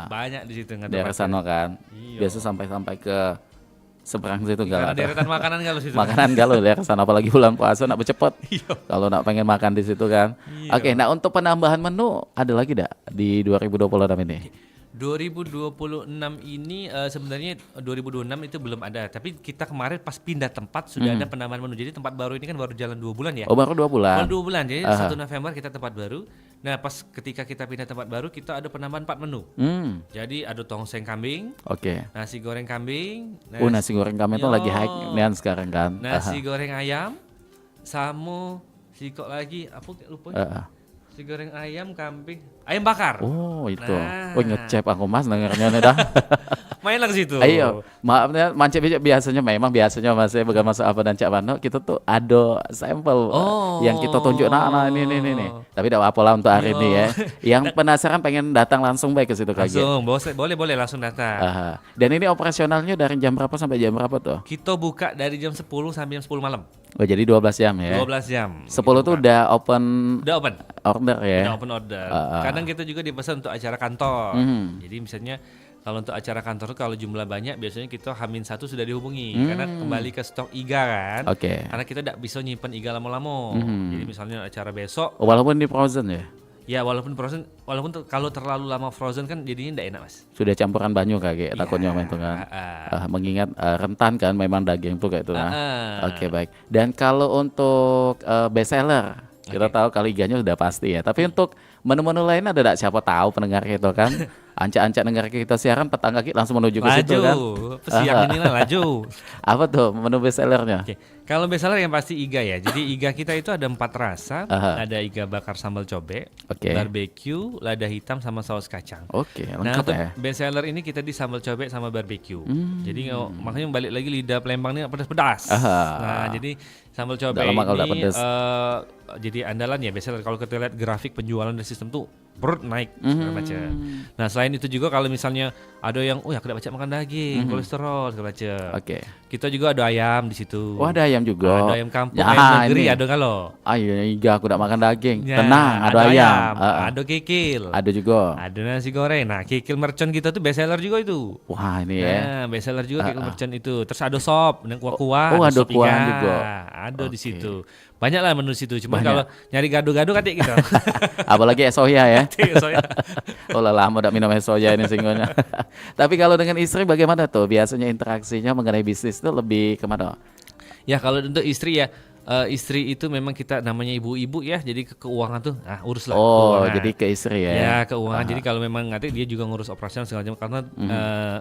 Banyak di situ ngatur Daerah parkir. sana kan. Iya. Biasa sampai ke seberang situ Karena enggak deretan makanan kalau situ. makanan galau daerah sana apalagi bulan puasa nak bercepet. Iya. Kalau nak pengen makan di situ kan. Iya. Oke, nah untuk penambahan menu ada lagi enggak di 2026 ini? 2026 ini sebenarnya 2026 itu belum ada, tapi kita kemarin pas pindah tempat sudah ada penambahan menu. Jadi tempat baru ini kan baru jalan 2 bulan ya. Oh, baru 2 bulan. Baru 2 bulan, jadi 1 November kita tempat baru. Nah pas ketika kita pindah tempat baru kita ada penambahan 4 menu. Jadi ada tongseng kambing, Oke. nasi goreng kambing, Nasi goreng kami tuh Yo. lagi high nian sekarang kan. nasi goreng ayam, sama sikok lagi apa lupa. Nasi goreng ayam kambing, ayam bakar. Oh itu. Nah. Oh ngecep aku Mas dengarnya nih dah. Main lah ke situ. Ayo, maafnya mancep biasanya Mas saya bukan masuk apa dan Cak Bano kita tuh ada sampel yang kita tunjuk nah ini. Tapi tidak apa-apa lah untuk hari ini ya. Yang penasaran pengen datang langsung baik ke situ kaget. Langsung, boleh langsung datang. Dan ini operasionalnya dari jam berapa sampai jam berapa tuh? Kita buka dari jam 10 sampai jam 10 malam. Oh jadi 12 jam ya. 12 jam. 10 tuh udah open Udah open. order ya. Udah open order. Kadang kita juga dipesan untuk acara kantor. Jadi misalnya kalau untuk acara kantor kalau jumlah banyak biasanya kita H-1 sudah dihubungi karena kembali ke stok iga kan. Oke. Karena kita tidak bisa nyimpen iga lama-lama. Jadi misalnya acara besok, Oh, walaupun di frozen ya. ya walaupun kalau terlalu lama frozen kan jadinya tidak enak Mas. Sudah campuran banyu kayak takutnya itu kan. Mengingat rentan kan memang daging tuh kayak itu nah. Oke baik. Dan kalau untuk best seller kita tahu kalau iganya sudah pasti ya. Tapi untuk menu-menu lain ada enggak siapa tahu pendengar itu kan Anca-anca negara kita siaran, petang kaki langsung menuju ke situ kan. Siang inilah laju. Apa tuh menu best sellernya? Oke. Kalau best seller yang pasti iga ya. Jadi iga kita itu ada 4 rasa. Ada iga bakar sambal cobek, barbecue, lada hitam sama saus kacang. Oke, Nah lengkap untuk ya. best seller ini kita di sambal cobek sama barbecue. Jadi makanya balik lagi lidah Palembang ini pedas-pedas. Nah jadi sambal cobek lama kalau nggak ini pedas. jadi andalan ya best seller. Kalau kita lihat grafik penjualan dari sistem tuh perut naik segala macam. Nah selain itu juga kalau misalnya ada yang aku tidak baca makan daging, kolesterol segala macam. Oke. Kita juga ada ayam di situ. Oh ada ayam juga. Ada ayam kampung, Ya, ayam negeri ini. ada kalau. Ayo iga aku tidak makan daging. Ya, Tenang, ada ayam. ada kikil. Ada juga. Ada nasi goreng. Nah, kikil mercon kita tuh best seller juga itu. Wah ini ya. Nah, best seller juga kikil mercon itu. Terus ada sop dan kuah-kuah. Oh, ada sop kuah iga. juga. Ada di Oke. situ. Banyak lah menu situ. Cuma Banyak. kalau nyari gado-gado kan gitu. Apalagi es soya ya. Soalnya Oh lama udah minum es soya ini singgonya. Tapi kalau dengan istri bagaimana tuh? Biasanya interaksinya mengenai bisnis itu lebih kemana? ya kalau untuk istri ya, istri itu memang kita namanya ibu-ibu ya, jadi keuangan tuh urus lah Oh, keuangan. jadi ke istri ya? Ya keuangan. Jadi kalau memang nanti dia juga ngurus operasional segala macam karena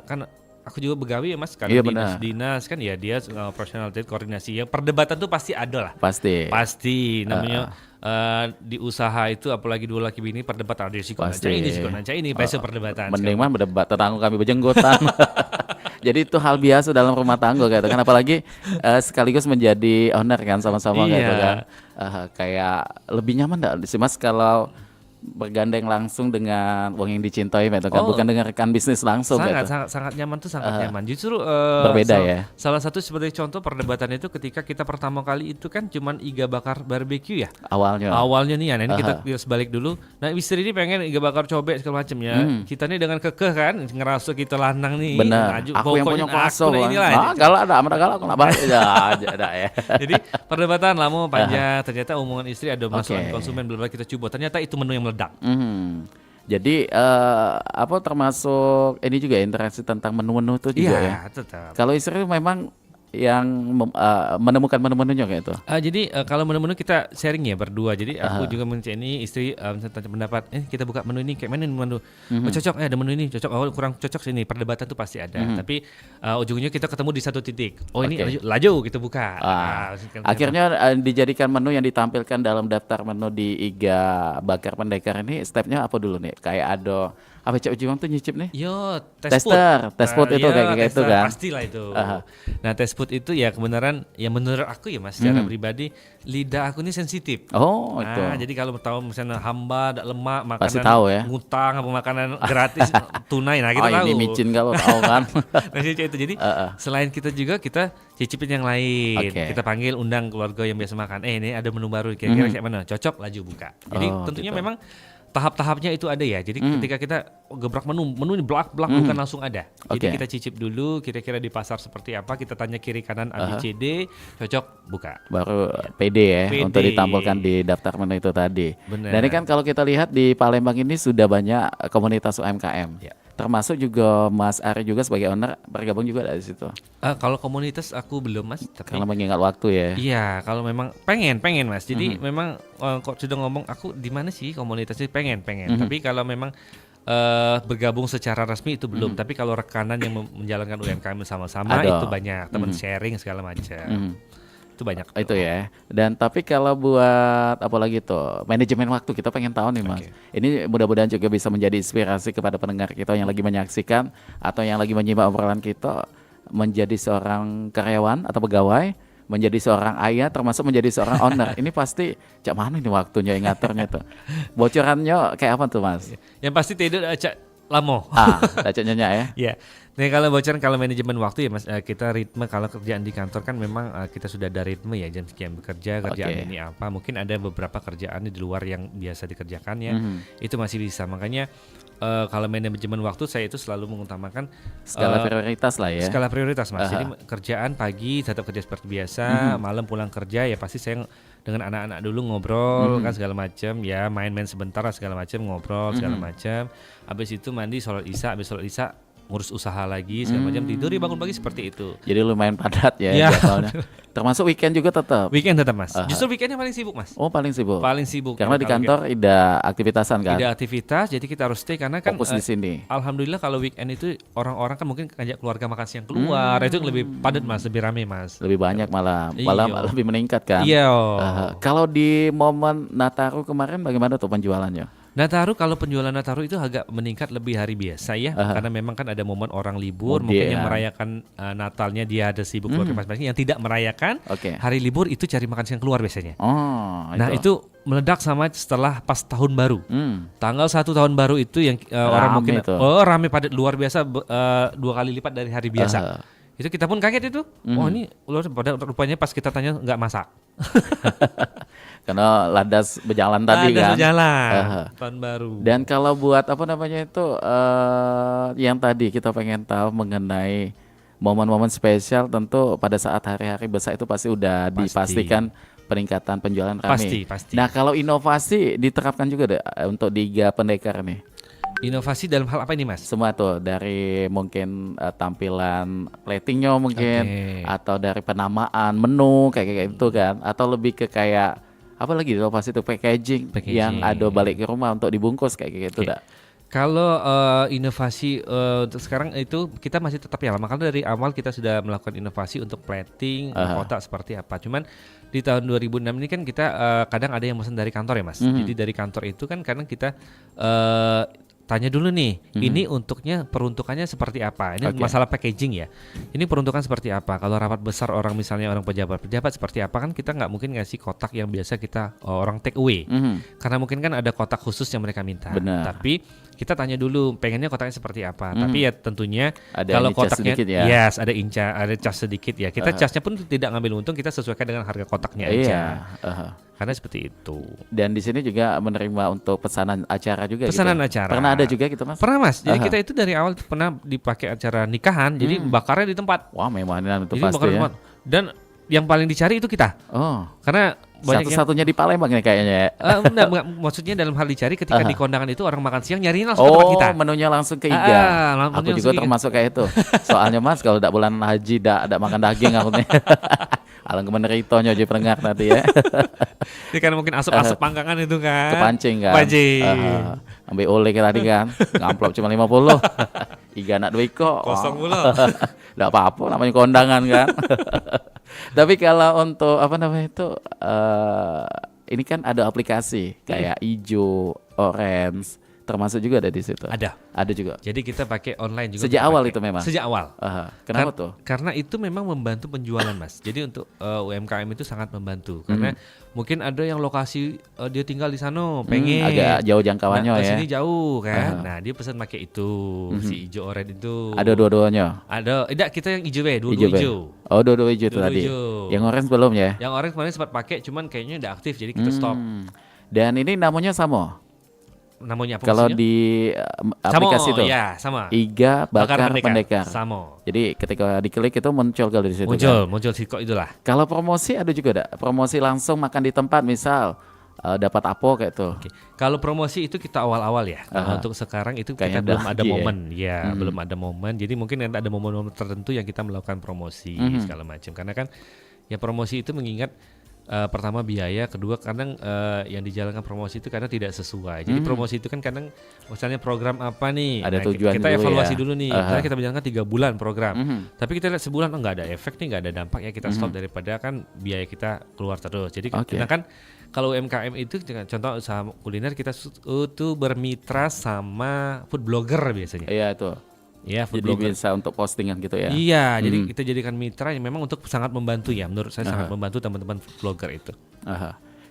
kan aku juga begawi ya Mas, kalau Iya, dinas kan ya dia operasional, jadi koordinasi ya. Perdebatan tuh pasti ada lah. Pasti. Namanya di usaha itu apalagi dua laki bini perdebatan, ada sikon Pasti. aja ini pasti perdebatan. Mending mah berdebat tetangga kami berjenggotan. Jadi itu hal biasa dalam rumah tangga gitu kan, apalagi sekaligus menjadi owner kan sama-sama gitu Iya. kan. Kayak lebih nyaman enggak sih Mas kalau bergandeng langsung dengan uang yang dicintai gitu kan, Oh. bukan dengan rekan bisnis langsung sangat, gitu. sangat nyaman tuh, sangat nyaman. Justru Berbeda ya? Salah satu sebagai contoh perdebatan itu ketika kita pertama kali itu kan cuman iga bakar barbecue ya. Awalnya. Awalnya nih ya, nah ini kita balik dulu. Nah istri ini pengen iga bakar cobek segala macam ya. Kita nih dengan kekeh kan, ngerasa kita lanang nih. Bener. Maju, Aku yang punya pokoknya kuasa. aku nah inilah. Galak ada galak aku nak balik ada ya. Jadi perdebatan lama panjang. Ternyata omongan istri ada masukan konsumen, belum kita coba. Ternyata itu menu yang meledak. Jadi apa termasuk ini juga interaksi tentang menu-menu itu juga ya. Iya, tetap. Kalau istri memang yang menemukan menu-menunya kayak itu. Jadi kalau menu-menu kita sharing ya berdua. Jadi aku juga mencari ini, istri misalnya tanya pendapat, kita buka menu ini kayak mana nih menu? Oh, cocok, ada menu ini cocok, oh kurang cocok sini. Perdebatan tuh pasti ada. Tapi ujungnya kita ketemu di satu titik. Oh ini laju kita buka. Akhirnya dijadikan menu yang ditampilkan dalam daftar menu di Iga Bakar Pendekar ini stepnya apa dulu nih? Kayak ada apa Cak Ujiwang tuh nyicip nih? Yo, Tester itu kayak gitu kan? Pastilah itu. Nah, test food itu ya kebenaran ya menurut aku ya Mas, secara pribadi lidah aku ini sensitif. Oh, itu. Nah, jadi kalau tahu misalnya hamba, ada lemak, makanan Pasti tahu ya. ngutang apa makanan gratis tunai, nah kita tahu. Ini micin kalau tahu kan. Nah, itu jadi selain kita juga kita cicipin yang lain. Oke. Kita panggil undang keluarga yang biasa makan. Ini ada menu baru kira-kira kayak mana? Cocok, laju buka. Jadi tentunya gitu. memang tahap-tahapnya itu ada ya. Jadi ketika kita gebrak menu ini blak bukan langsung ada. Jadi kita cicip dulu kira-kira di pasar seperti apa, kita tanya kiri kanan ABCD, cocok buka. Baru PD ya PD. untuk ditampilkan di daftar menu itu tadi. Benar. Dan ini kan kalau kita lihat di Palembang ini sudah banyak komunitas UMKM. Ya. Termasuk juga Mas Ari juga sebagai owner bergabung juga dari situ. Kalau komunitas aku belum Mas, tapi Karena mengingat waktu ya. iya, kalau memang pengen Mas. Jadi memang kok sudah ngomong aku di mana sih komunitasnya, pengen. Tapi kalau memang bergabung secara resmi itu belum. Tapi kalau rekanan yang menjalankan UMKM sama-sama Ada. itu banyak, teman sharing segala macam. Itu banyak. Itu ya. Dan tapi kalau buat apalagi tuh manajemen waktu kita pengen tahu nih Mas. Ini mudah-mudahan juga bisa menjadi inspirasi kepada pendengar kita yang lagi menyaksikan atau yang lagi menyimak obrolan kita, menjadi seorang karyawan atau pegawai, menjadi seorang ayah, termasuk menjadi seorang owner. Ini pasti cak mana nih waktunya yang ngaturnya tuh. Bocorannya kayak apa tuh Mas? Yang pasti tidak acak lamo. Dacanya ya. Ya. Nah, kalau bocoran, kalau manajemen waktu ya Mas, kita ritme kalau kerjaan di kantor kan memang kita sudah ada ritme ya, jam sekian bekerja, kerjaan ini apa. Mungkin ada beberapa kerjaan di luar yang biasa dikerjakan ya. Itu masih bisa. Makanya kalau manajemen waktu saya itu selalu mengutamakan Skala prioritas lah ya. skala prioritas Mas. Jadi kerjaan pagi tetap kerja seperti biasa, malam pulang kerja ya pasti saya dengan anak-anak dulu ngobrol kan segala macam ya, main-main sebentar segala macam, ngobrol segala macam. Habis itu mandi, sholat isya, habis sholat isya ngurus usaha lagi segala macam, tidur bangun pagi seperti itu. Jadi lumayan padat ya Iya. jadwalnya. Termasuk weekend juga tetap. Weekend tetap Mas. Justru weekendnya paling sibuk Mas. Oh, paling sibuk. Paling sibuk. Karena di Kalau kantor ada aktivitasan kan. tidak aktivitas, jadi kita harus stay karena kan Fokus di sini. alhamdulillah kalau weekend itu orang-orang kan mungkin ngajak keluarga makan siang keluar, itu lebih padat Mas, lebih rame Mas. Lebih banyak malah Iya. lebih meningkat kan. Iya. Kalau di momen Nataru kemarin bagaimana tuh penjualannya? Nataru, kalau penjualan Nataru itu agak meningkat lebih hari biasa ya, karena memang kan ada momen orang libur, Mudik mungkin ya. yang merayakan Natalnya dia ada sibuk keluarga masing-masing, yang tidak merayakan Oke. hari libur itu cari makan siang keluar biasanya. Oh, Nah itu meledak sama setelah pas tahun baru. Tanggal 1 tahun baru itu yang orang Rame mungkin tuh. rame padat luar biasa, 2 kali lipat dari hari biasa. Itu kita pun kaget itu. Oh ini pada rupanya pas kita tanya nggak masak. Karena landas berjalan tadi Ada kan. berjalan tahun baru. Dan kalau buat apa namanya itu yang tadi kita pengen tahu mengenai momen-momen spesial, tentu pada saat hari-hari besar itu pasti udah dipastikan peningkatan penjualan rame. Pasti. Nah, kalau inovasi diterapkan juga deh untuk di Iga Pendekar nih. Inovasi dalam hal apa ini Mas? Semua tuh dari mungkin tampilan platingnya mungkin atau dari penamaan menu kayak gitu kan, atau lebih ke kayak apa lagi inovasi itu packaging yang ada balik ke rumah untuk dibungkus kayak gitu dah. Kalau inovasi untuk sekarang itu kita masih tetap ya, makanya dari awal kita sudah melakukan inovasi untuk plating kotak seperti apa. Cuman di tahun 2006 ini kan kita kadang ada yang pesan dari kantor ya Mas. Jadi dari kantor itu kan kadang kita tanya dulu nih, ini untuknya peruntukannya seperti apa? Ini masalah packaging ya. Ini peruntukan seperti apa? Kalau rapat besar orang misalnya orang pejabat seperti apa, kan kita nggak mungkin ngasih kotak yang biasa kita orang take away. Karena mungkin kan ada kotak khusus yang mereka minta. Benar. Tapi kita tanya dulu pengennya kotaknya seperti apa. Tapi ya tentunya Ada kalau cas kotaknya sedikit ya. yes, ada ada cas sedikit ya. Kita casnya pun tidak ngambil untung, kita sesuaikan dengan harga kotaknya aja. Karena seperti itu. Dan di sini juga menerima untuk pesanan acara juga Pesanan gitu. acara. Pernah ada juga gitu Mas? Pernah Mas. Jadi kita itu dari awal pernah dipakai acara nikahan. Jadi bakarnya di tempat. Wah, memang itu Jadi pasti bakar di ya. tempat. Dan yang paling dicari itu kita. Oh, Karena banyak yang satu-satunya di Palembang nih kayaknya ya. enggak, maksudnya dalam hal dicari ketika di kondangan itu orang makan siang nyariin langsung ke tempat kita. Menunya langsung ke Iga. Aku menunya juga langsung ke Iga. termasuk kayak itu. Soalnya Mas kalau tidak bulan haji tidak makan daging aku nih. Alang kemeneritonya aja pendengar nanti ya. Ini kan mungkin asap-asap panggangan itu kan. Kepancing kan. Pancing. Ambil oleh kayak tadi kan. Ngamplop cuma 50. Iga nak duit kok. Kosong pula. Enggak apa-apa namanya kondangan kan. Tapi kalau untuk apa namanya itu ini kan ada aplikasi kayak hijau, orange, termasuk juga ada di situ. Ada juga. Jadi kita pakai online juga. Sejak awal itu memang. Sejak awal. Kenapa tuh? Karena itu memang membantu penjualan Mas. Jadi untuk UMKM itu sangat membantu. Karena mungkin ada yang lokasi dia tinggal di sana, pengen agak jauh jangkauannya ya. Sini jauh kan. Nah dia pesan pakai itu si hijau orange itu. Ada dua-duanya. Ada. Tidak, kita yang hijau dua-dua hijau. Oh, dua-dua hijau itu Dua-dua tadi. hijau. Yang orange belum ya? Yang orange kemarin sempat pakai, cuman kayaknya udah aktif, jadi kita stop. Dan ini namanya sama. Namanya apa Kalau maksudnya? di aplikasi itu. Ya, sama. Iga Bakar Pendekar. Sama. Jadi ketika diklik itu muncul kalau di situ. Muncul sih kok itulah. Kalau promosi ada juga ada. Promosi langsung makan di tempat misal dapat apa kayak tuh. Oke. Kalau promosi itu kita awal-awal ya. Kalau untuk sekarang itu Kayaknya kita belum ada lagi ya. momen. Ya, belum ada momen. Jadi mungkin nanti ada momen-momen tertentu yang kita melakukan promosi segala macam. Karena kan ya promosi itu mengingat pertama biaya, kedua kadang yang dijalankan promosi itu kadang tidak sesuai. Jadi promosi itu kan kadang misalnya program apa nih, Ada tujuan kita dulu evaluasi ya. dulu nih. Misalnya kita menjalankan 3 bulan program, tapi kita lihat sebulan nggak ada efek nih, nggak ada dampak ya, kita stop daripada kan biaya kita keluar terus. Jadi kita kan kalau UMKM itu contoh usaha kuliner kita itu bermitra sama food blogger biasanya. Iya itu. Ya, food Jadi blogger. bisa untuk postingan gitu ya. Iya, jadi kita jadikan mitra yang memang untuk sangat membantu ya. Menurut saya sangat membantu teman-teman food blogger itu.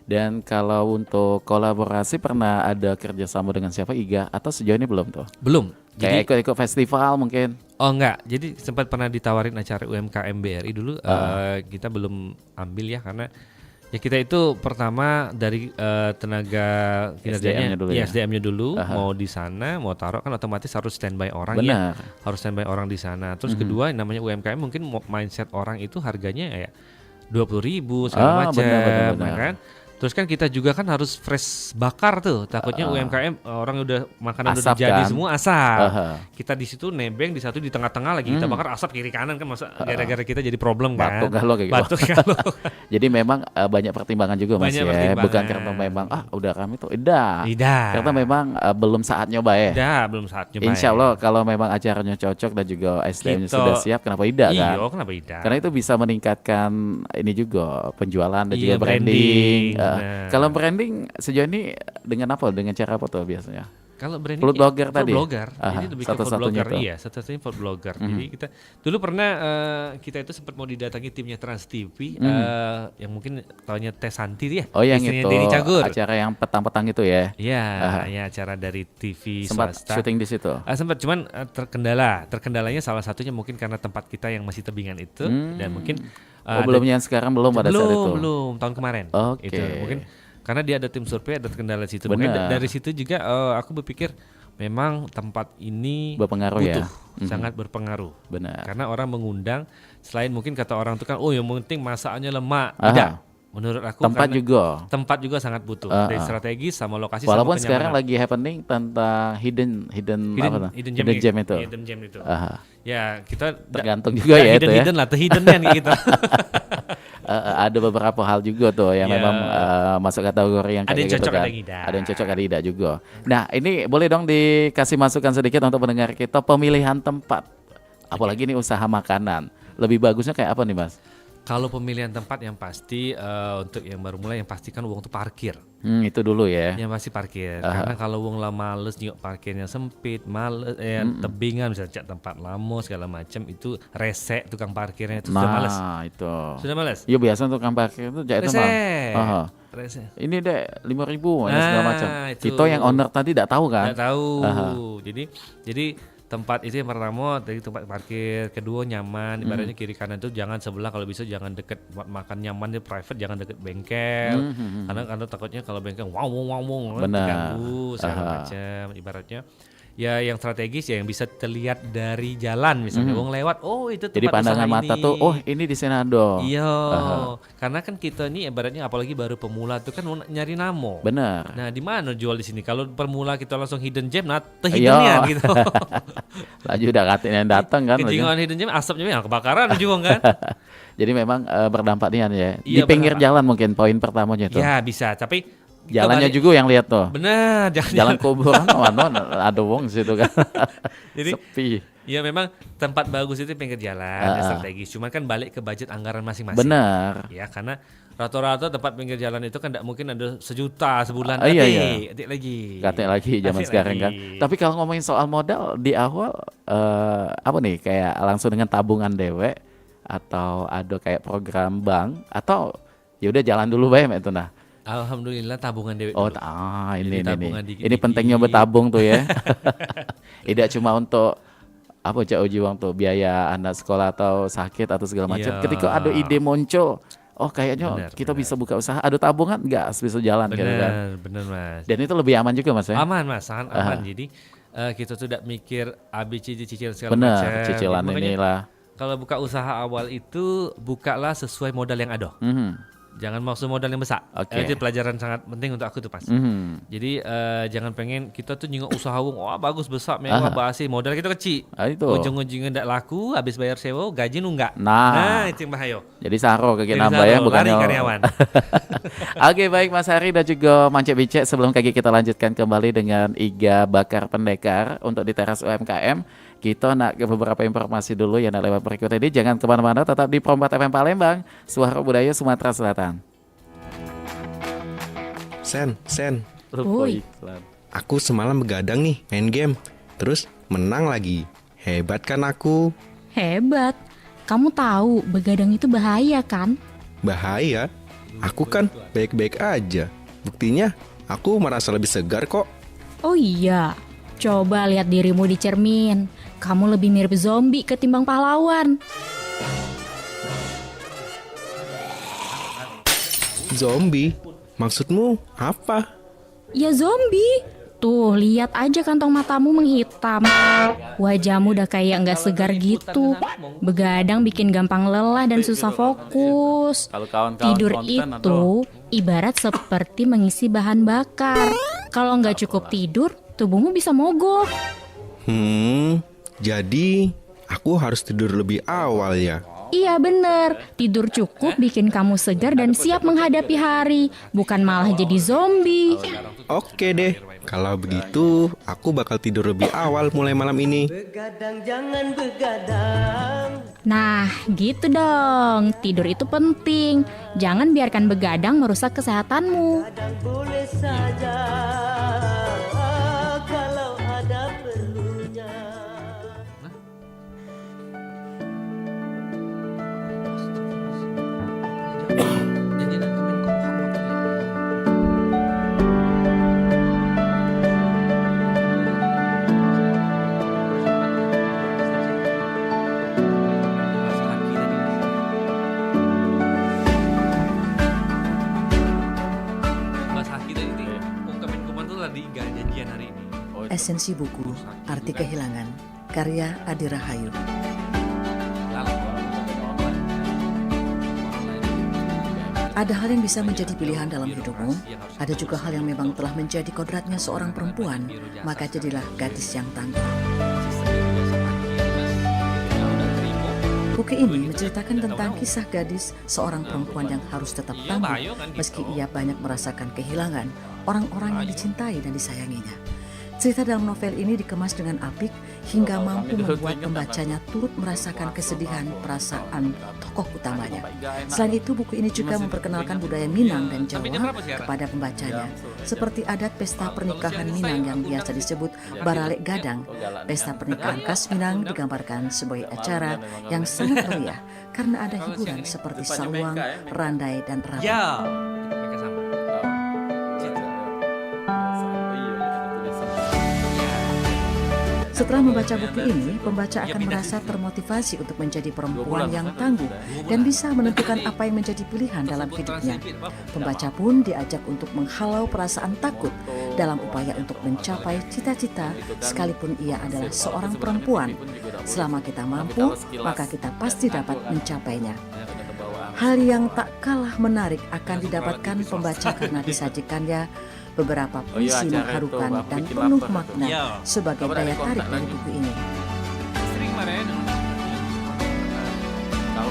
Dan kalau untuk kolaborasi pernah ada kerjasama dengan siapa Iga atau sejauh ini belum tuh? Belum. Kayak ikut-ikut festival mungkin? Oh enggak, jadi sempat pernah ditawarin acara UMKM BRI dulu, kita belum ambil ya karena ya kita itu pertama dari tenaga kinerjanya, SDM-nya dulu ya? SDM-nya dulu mau di sana, mau taruh kan otomatis harus standby orang. Benar. Ya, harus standby orang di sana. Terus kedua namanya UMKM mungkin mindset orang itu harganya ya 20.000 segala macam, benar. kan? Terus kan kita juga kan harus fresh bakar tuh. Takutnya UMKM orang udah makanan udah Asap jadi kan? semua asap. Aha. Kita di situ nebeng, di satu di tengah-tengah lagi kita bakar asap kiri kanan kan masa gara-gara kita jadi problem kan. Batuk kalau kayak gitu. Batuk kalau. Jadi memang banyak pertimbangan juga Mas Banyak ya. pertimbangan. Bukan karena memang udah kami tuh tidak. Tidak. Karena memang belum saat nyoba ya. Tidak, belum saatnya. Insya Allah kalau memang acaranya cocok dan juga SDM-nya Kita- sudah siap, kenapa tidak kan? Iya, kenapa tidak? Karena itu bisa meningkatkan ini juga penjualan dan Iya, juga branding. branding, benar. Kalau branding sejauh ini dengan apa? Dengan cara apa tuh biasanya? Kalau branding Food blogger food tadi? blogger. Aha, Ini lebih ke food satu-satunya blogger. tuh. Iya, satu-satunya food blogger. Jadi kita dulu pernah kita itu sempat mau didatangi timnya Trans TV yang mungkin taunya Teh Santi ya. Oh yang istrinya itu Denny Cagur. acara yang petang-petang itu ya? Iya, ya acara dari TV Sempat swasta. syuting di situ? Sempat cuman terkendalanya salah satunya mungkin karena tempat kita yang masih tebingan itu dan mungkin belum yang sekarang belum pada saat itu? belum tahun kemarin. Oke. Itu mungkin karena dia ada tim survei ada kendala situ. Benar. Makanya dari situ juga aku berpikir memang tempat ini Berpengaruh ya? butuh, sangat berpengaruh. Benar. Karena orang mengundang selain mungkin kata orang itu kan yang penting masakannya lemak. Aha. Tidak. Menurut aku Tempat karena juga. tempat juga sangat butuh dari strategis sama lokasi Walaupun sama sekarang kenyamanan. lagi happening tentang hidden apa tuh? hidden Hidden gem itu. Hidden gem itu. Aha. Ya, kita Tergantung juga ya itu ya. hidden lah, hidden kan kita. Ada beberapa hal juga tuh yang Ya. memang masuk kategori yang Ada kayak yang gitu cocok, kan. ada yang tidak. Ada yang cocok, ada yang tidak juga. Nah, ini boleh dong dikasih masukan sedikit untuk pendengar kita pemilihan tempat. Apalagi ini usaha makanan. Lebih bagusnya kayak apa nih, Mas? Kalau pemilihan tempat yang pasti untuk yang baru mulai yang pastikan uang tuh parkir. Itu dulu ya. Yang pasti parkir. Karena kalau uang lah males nyok parkirnya sempit, males tebingan bisa cak tempat lama segala macam itu resek tukang parkirnya itu sudah males. Nah, itu. Sudah males. Iya biasa tukang parkir itu jahit Resek. mah. Resek. Ini deh 5.000 segala macam. itu. Kita yang owner tadi tidak tahu kan? Nggak tahu. Aha. Jadi tempat itu yang pertama dari tempat parkir, kedua nyaman, ibaratnya kiri kanan itu jangan sebelah, kalau bisa jangan deket buat makan nyaman di private, jangan deket bengkel. Karena takutnya kalau bengkel wow Benar. terganggu segala macam ibaratnya. Ya yang strategis ya yang bisa terlihat dari jalan misalnya wong lewat, oh itu tempat Jadi pandangan usaha mata ini. tuh, oh ini di Senado. Iya, karena kan kita nih ibaratnya apalagi baru pemula tuh kan mau nyari namo. Benar. Nah, di mana jual di sini? Kalau pemula kita langsung hidden gem, nah Iya. hiddennya gitu. Laju udah katanya yang datang kan. Ketinggalan hidden gem, asapnya yang kebakaran juga kan? Jadi memang berdampak nih ya. Di Iya, pinggir berdampak. jalan mungkin poin pertamanya tuh. Ya bisa, tapi kita Jalannya balik- juga yang lihat tuh. Benar, Jalan kuburan mana ada wong situ kan. Jadi Sepi. ya memang tempat bagus itu pinggir jalan, strategis. Cuman kan balik ke budget anggaran masing-masing. Benar. Ya karena rata-rata tempat pinggir jalan itu kan tidak mungkin ada 1 juta sebulan. Iya, Atik, iya. atik lagi. Katanya lagi zaman Atik sekarang kan. lagi. Tapi kalau ngomongin soal modal di awal apa nih kayak langsung dengan tabungan dewe atau ada kayak program bank atau ya udah jalan dulu bae itu nah. Alhamdulillah tabungan dewe Oh, dulu. ini Jadi tabungan ini. dikit-dikit. Ini pentingnya bertabung tuh ya. Tidak cuma untuk apa cak uji uang tuh biaya anak sekolah atau sakit atau segala macam. Iya. Ketika ada ide muncul, oh kayaknya Benar, kita bisa buka usaha, ada tabungan nggak bisa jalan gitu kan. Benar Mas. Dan itu lebih aman juga Mas ya. Aman Mas, sangat aman. Jadi kita tuh tidak mikir ABCD cicil segala Benar, macam. cicilan Makanya inilah. kalau buka usaha awal itu bukalah sesuai modal yang ada. Jangan maksud modal yang besar. Oke. Itu pelajaran sangat penting untuk aku tuh pas. Jadi jangan pengen kita tuh nyingok usaha wong, wah bagus besar mewah basi, modal kita kecil. Itu. Ujung-ujungnya ndak laku, habis bayar sewa, gaji nunggak. Nah. Itu yang bahaya. Jadi saro ke Jadi nambah ya saro, lari bukannya. karyawan. Oke baik Mas Hari dan juga Mance Bice, sebelum kaki kita lanjutkan kembali dengan Iga Bakar Pendekar untuk di teras UMKM, kita nak ke beberapa informasi dulu yang lewat berikut ini. Jangan kemana-mana, tetap di Pro 4 FM Palembang, Suara Budaya Sumatera Selatan. Sen, Woi. Iklan. aku semalam begadang nih main game, terus menang lagi. Hebat kan aku? Hebat. Kamu tahu begadang itu bahaya kan? Bahaya? Aku kan baik-baik aja. Buktinya aku merasa lebih segar kok. Oh iya. Coba lihat dirimu di cermin. Kamu lebih mirip zombie ketimbang pahlawan. Zombie? Maksudmu apa? Ya zombie. Tuh, lihat aja kantong matamu menghitam. Wajahmu udah kayak nggak segar gitu. Begadang bikin gampang lelah dan susah fokus. Kalau kawan-kawan Tidur konten itu Ibarat seperti mengisi bahan bakar. Kalau nggak cukup tidur, tubuhmu bisa mogok. Jadi aku harus tidur lebih awal ya? Iya bener, tidur cukup bikin kamu segar dan siap menghadapi hari, bukan malah jadi zombie. Oke deh, kalau begitu aku bakal tidur lebih awal mulai malam ini. Begadang jangan begadang. Nah, gitu dong. Tidur itu penting. Jangan biarkan begadang merusak kesehatanmu. Kadang boleh saja kalau ada perlunya. Esensi buku, Arti Kehilangan, karya Adi Rahayu. Ada hal yang bisa menjadi pilihan dalam hidupmu, ada juga hal yang memang telah menjadi kodratnya seorang perempuan, maka jadilah gadis yang tangguh. Buku ini menceritakan tentang kisah gadis seorang perempuan yang harus tetap tangguh meski ia banyak merasakan kehilangan orang-orang yang dicintai dan disayanginya. Cerita dalam novel ini dikemas dengan apik hingga mampu membuat pembacanya turut merasakan kesedihan perasaan tokoh utamanya. Selain itu, buku ini juga memperkenalkan budaya Minang dan Jawa kepada pembacanya, seperti adat pesta pernikahan Minang yang biasa disebut Baralek Gadang. Pesta pernikahan khas Minang digambarkan sebagai acara yang sangat meriah karena ada hiburan seperti saluang, randai, dan rabang. Setelah membaca buku ini, pembaca akan merasa termotivasi untuk menjadi perempuan yang tangguh dan bisa menentukan apa yang menjadi pilihan dalam hidupnya. Pembaca pun diajak untuk menghalau perasaan takut dalam upaya untuk mencapai cita-cita sekalipun ia adalah seorang perempuan. Selama kita mampu, maka kita pasti dapat mencapainya. Hal yang tak kalah menarik akan didapatkan pembaca karena disajikannya beberapa puisi mengharukan dan penuh makna sebagai daya tarik dari buku ini.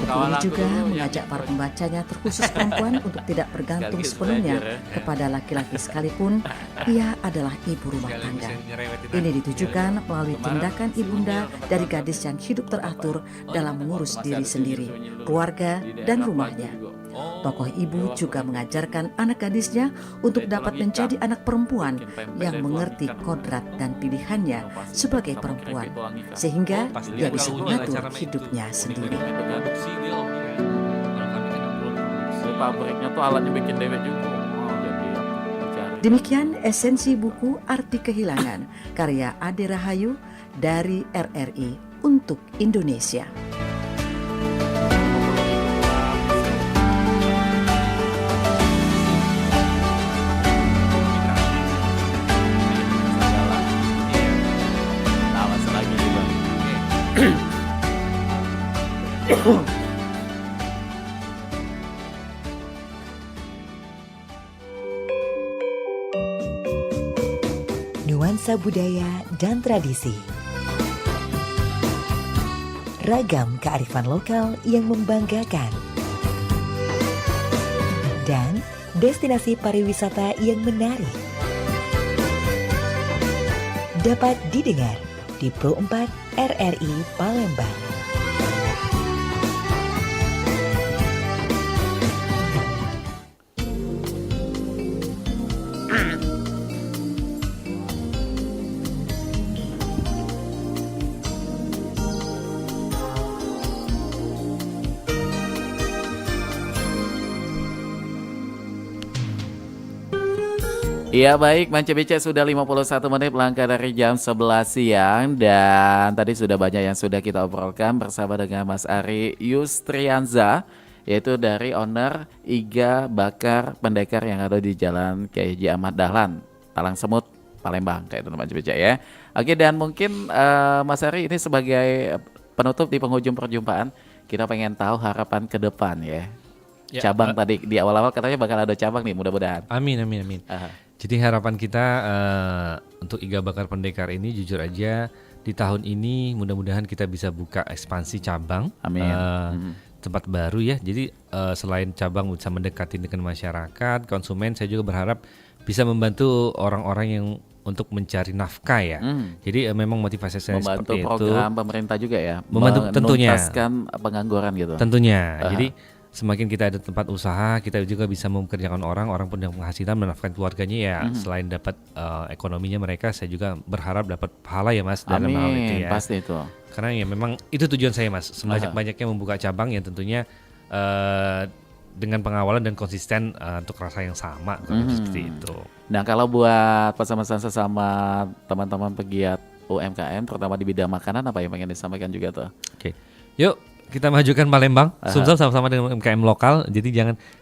Buku ini juga mengajak para pembacanya, terkhusus perempuan, untuk tidak bergantung sepenuhnya kepada laki-laki sekalipun ia adalah ibu rumah tangga. Ini ditujukan melalui tindakan ibunda dari gadis yang hidup teratur dalam mengurus diri sendiri, keluarga, dan rumahnya. Tokoh ibu juga mengajarkan anak gadisnya untuk dapat menjadi anak perempuan yang mengerti kodrat dan pilihannya sebagai perempuan, sehingga ia bisa mengatur hidupnya sendiri. Pabriknya tuh alatnya bikin dewek juga. Demikian esensi buku Arti Kehilangan, karya Ade Rahayu dari RRI untuk Indonesia. Nuansa budaya dan tradisi. Ragam kearifan lokal yang membanggakan. Dan destinasi pariwisata yang menarik. Dapat didengar di Pro 4 RRI Palembang. Iya baik, Manca Beca sudah 51 menit melangkah dari jam 11 siang. Dan tadi sudah banyak yang sudah kita obrolkan bersama dengan Mas Ari Yustrianza, yaitu dari owner Iga Bakar Pendekar yang ada di Jalan Kiai Haji Ahmad Dahlan, Talang Semut, Palembang, kayak itu Manca Beca ya. Oke, dan mungkin Mas Ari ini sebagai penutup di penghujung perjumpaan, kita pengen tahu harapan ke depan ya. Ya, cabang tadi di awal-awal katanya bakal ada cabang nih mudah-mudahan. Amin. Jadi harapan kita untuk Iga Bakar Pendekar ini jujur aja di tahun ini mudah-mudahan kita bisa buka ekspansi cabang. Amin. Tempat baru ya. Jadi selain cabang bisa mendekati dengan masyarakat, konsumen, saya juga berharap bisa membantu orang-orang yang untuk mencari nafkah ya. Jadi memang motivasi saya Membantu seperti itu. program pemerintah juga ya. Membantu tentunya. Menuntaskan pengangguran gitu. Tentunya. Jadi semakin kita ada tempat usaha, kita juga bisa mempekerjakan orang pun yang penghasilan menafkahi keluarganya ya. Selain dapat ekonominya mereka, saya juga berharap dapat pahala ya Mas dalam hal itu ya. Pasti itu. Karena ya memang itu tujuan saya Mas, sebanyak-banyaknya membuka cabang yang tentunya dengan pengawalan dan konsisten untuk rasa yang sama seperti itu. Nah kalau buat pesan-pesan sesama teman-teman pegiat UMKM terutama di bidang makanan apa yang pengen disampaikan juga tuh? Oke, yuk kita majukan Palembang, Sumsel sama-sama dengan UMKM lokal. Jadi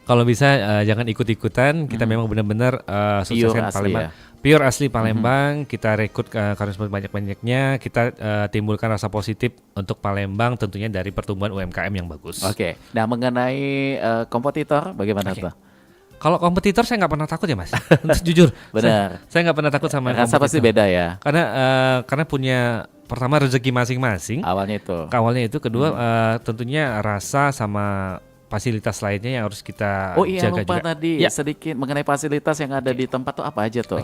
kalau bisa jangan ikut-ikutan. Kita memang benar-benar sukseskan Palembang. Ya? Pure asli Palembang. Kita rekrut karena banyak-banyaknya. Kita timbulkan rasa positif untuk Palembang tentunya dari pertumbuhan UMKM yang bagus. Oke. Nah mengenai kompetitor bagaimana tuh? Kalau kompetitor saya nggak pernah takut ya Mas. Jujur. Benar. Saya nggak pernah takut sama Rasa pasti beda ya. Karena punya pertama rezeki masing-masing. Awalnya itu, kedua tentunya rasa sama fasilitas lainnya yang harus kita jaga lupa juga. Tadi sedikit mengenai fasilitas yang ada di tempat tuh apa aja tuh?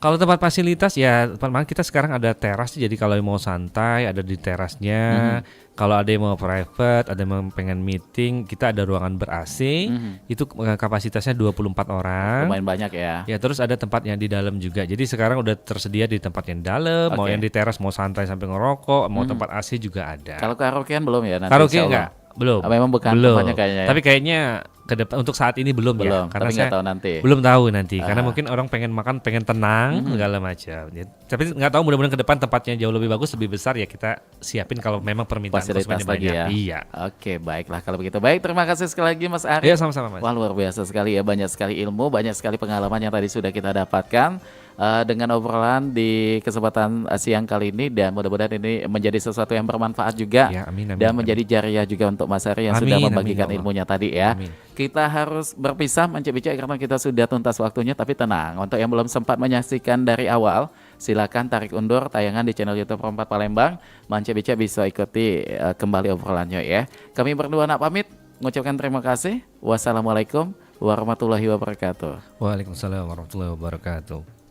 Kalau tempat fasilitas ya kita sekarang ada teras, jadi kalau mau santai ada di terasnya. Kalau ada yang mau private, ada yang pengen meeting, kita ada ruangan ber-AC. Itu kapasitasnya 24 orang. Lumayan banyak ya. Ya terus ada tempatnya di dalam juga. Jadi sekarang udah tersedia di tempat yang dalam, mau yang di teras mau santai sampai ngerokok, mau tempat AC juga ada. Kalau karaokean belum ya nanti? Karaoke enggak? Belum. Memang bukan tempatnya kayaknya. Tapi kayaknya ke depan untuk saat ini belum ya. Karena tapi nggak tahu nanti. Belum tahu nanti. Karena mungkin orang pengen makan, pengen tenang, segala macam. Ya, tapi nggak tahu mudah-mudahan ke depan tempatnya jauh lebih bagus, lebih besar ya kita siapin kalau memang permintaan konsumennya banyak. Ya? Iya. Oke, baiklah kalau begitu. Baik, terima kasih sekali lagi Mas Ari. Iya, sama-sama Mas. Wah, luar biasa sekali ya, banyak sekali ilmu, banyak sekali pengalaman yang tadi sudah kita dapatkan. Dengan obrolan di kesempatan siang kali ini dan mudah-mudahan ini menjadi sesuatu yang bermanfaat juga ya, amin, dan menjadi jariah juga untuk Mas Ari yang sudah membagikan ilmunya tadi ya. Kita harus berpisah Mance-Bica karena kita sudah tuntas waktunya, tapi tenang untuk yang belum sempat menyaksikan dari awal silakan tarik undur tayangan di channel YouTube Pro 4 Palembang. Mance-Bica bisa ikuti kembali obrolannya ya. Kami berdua nak pamit mengucapkan terima kasih. Wassalamualaikum warahmatullahi wabarakatuh. Waalaikumsalam warahmatullahi wabarakatuh.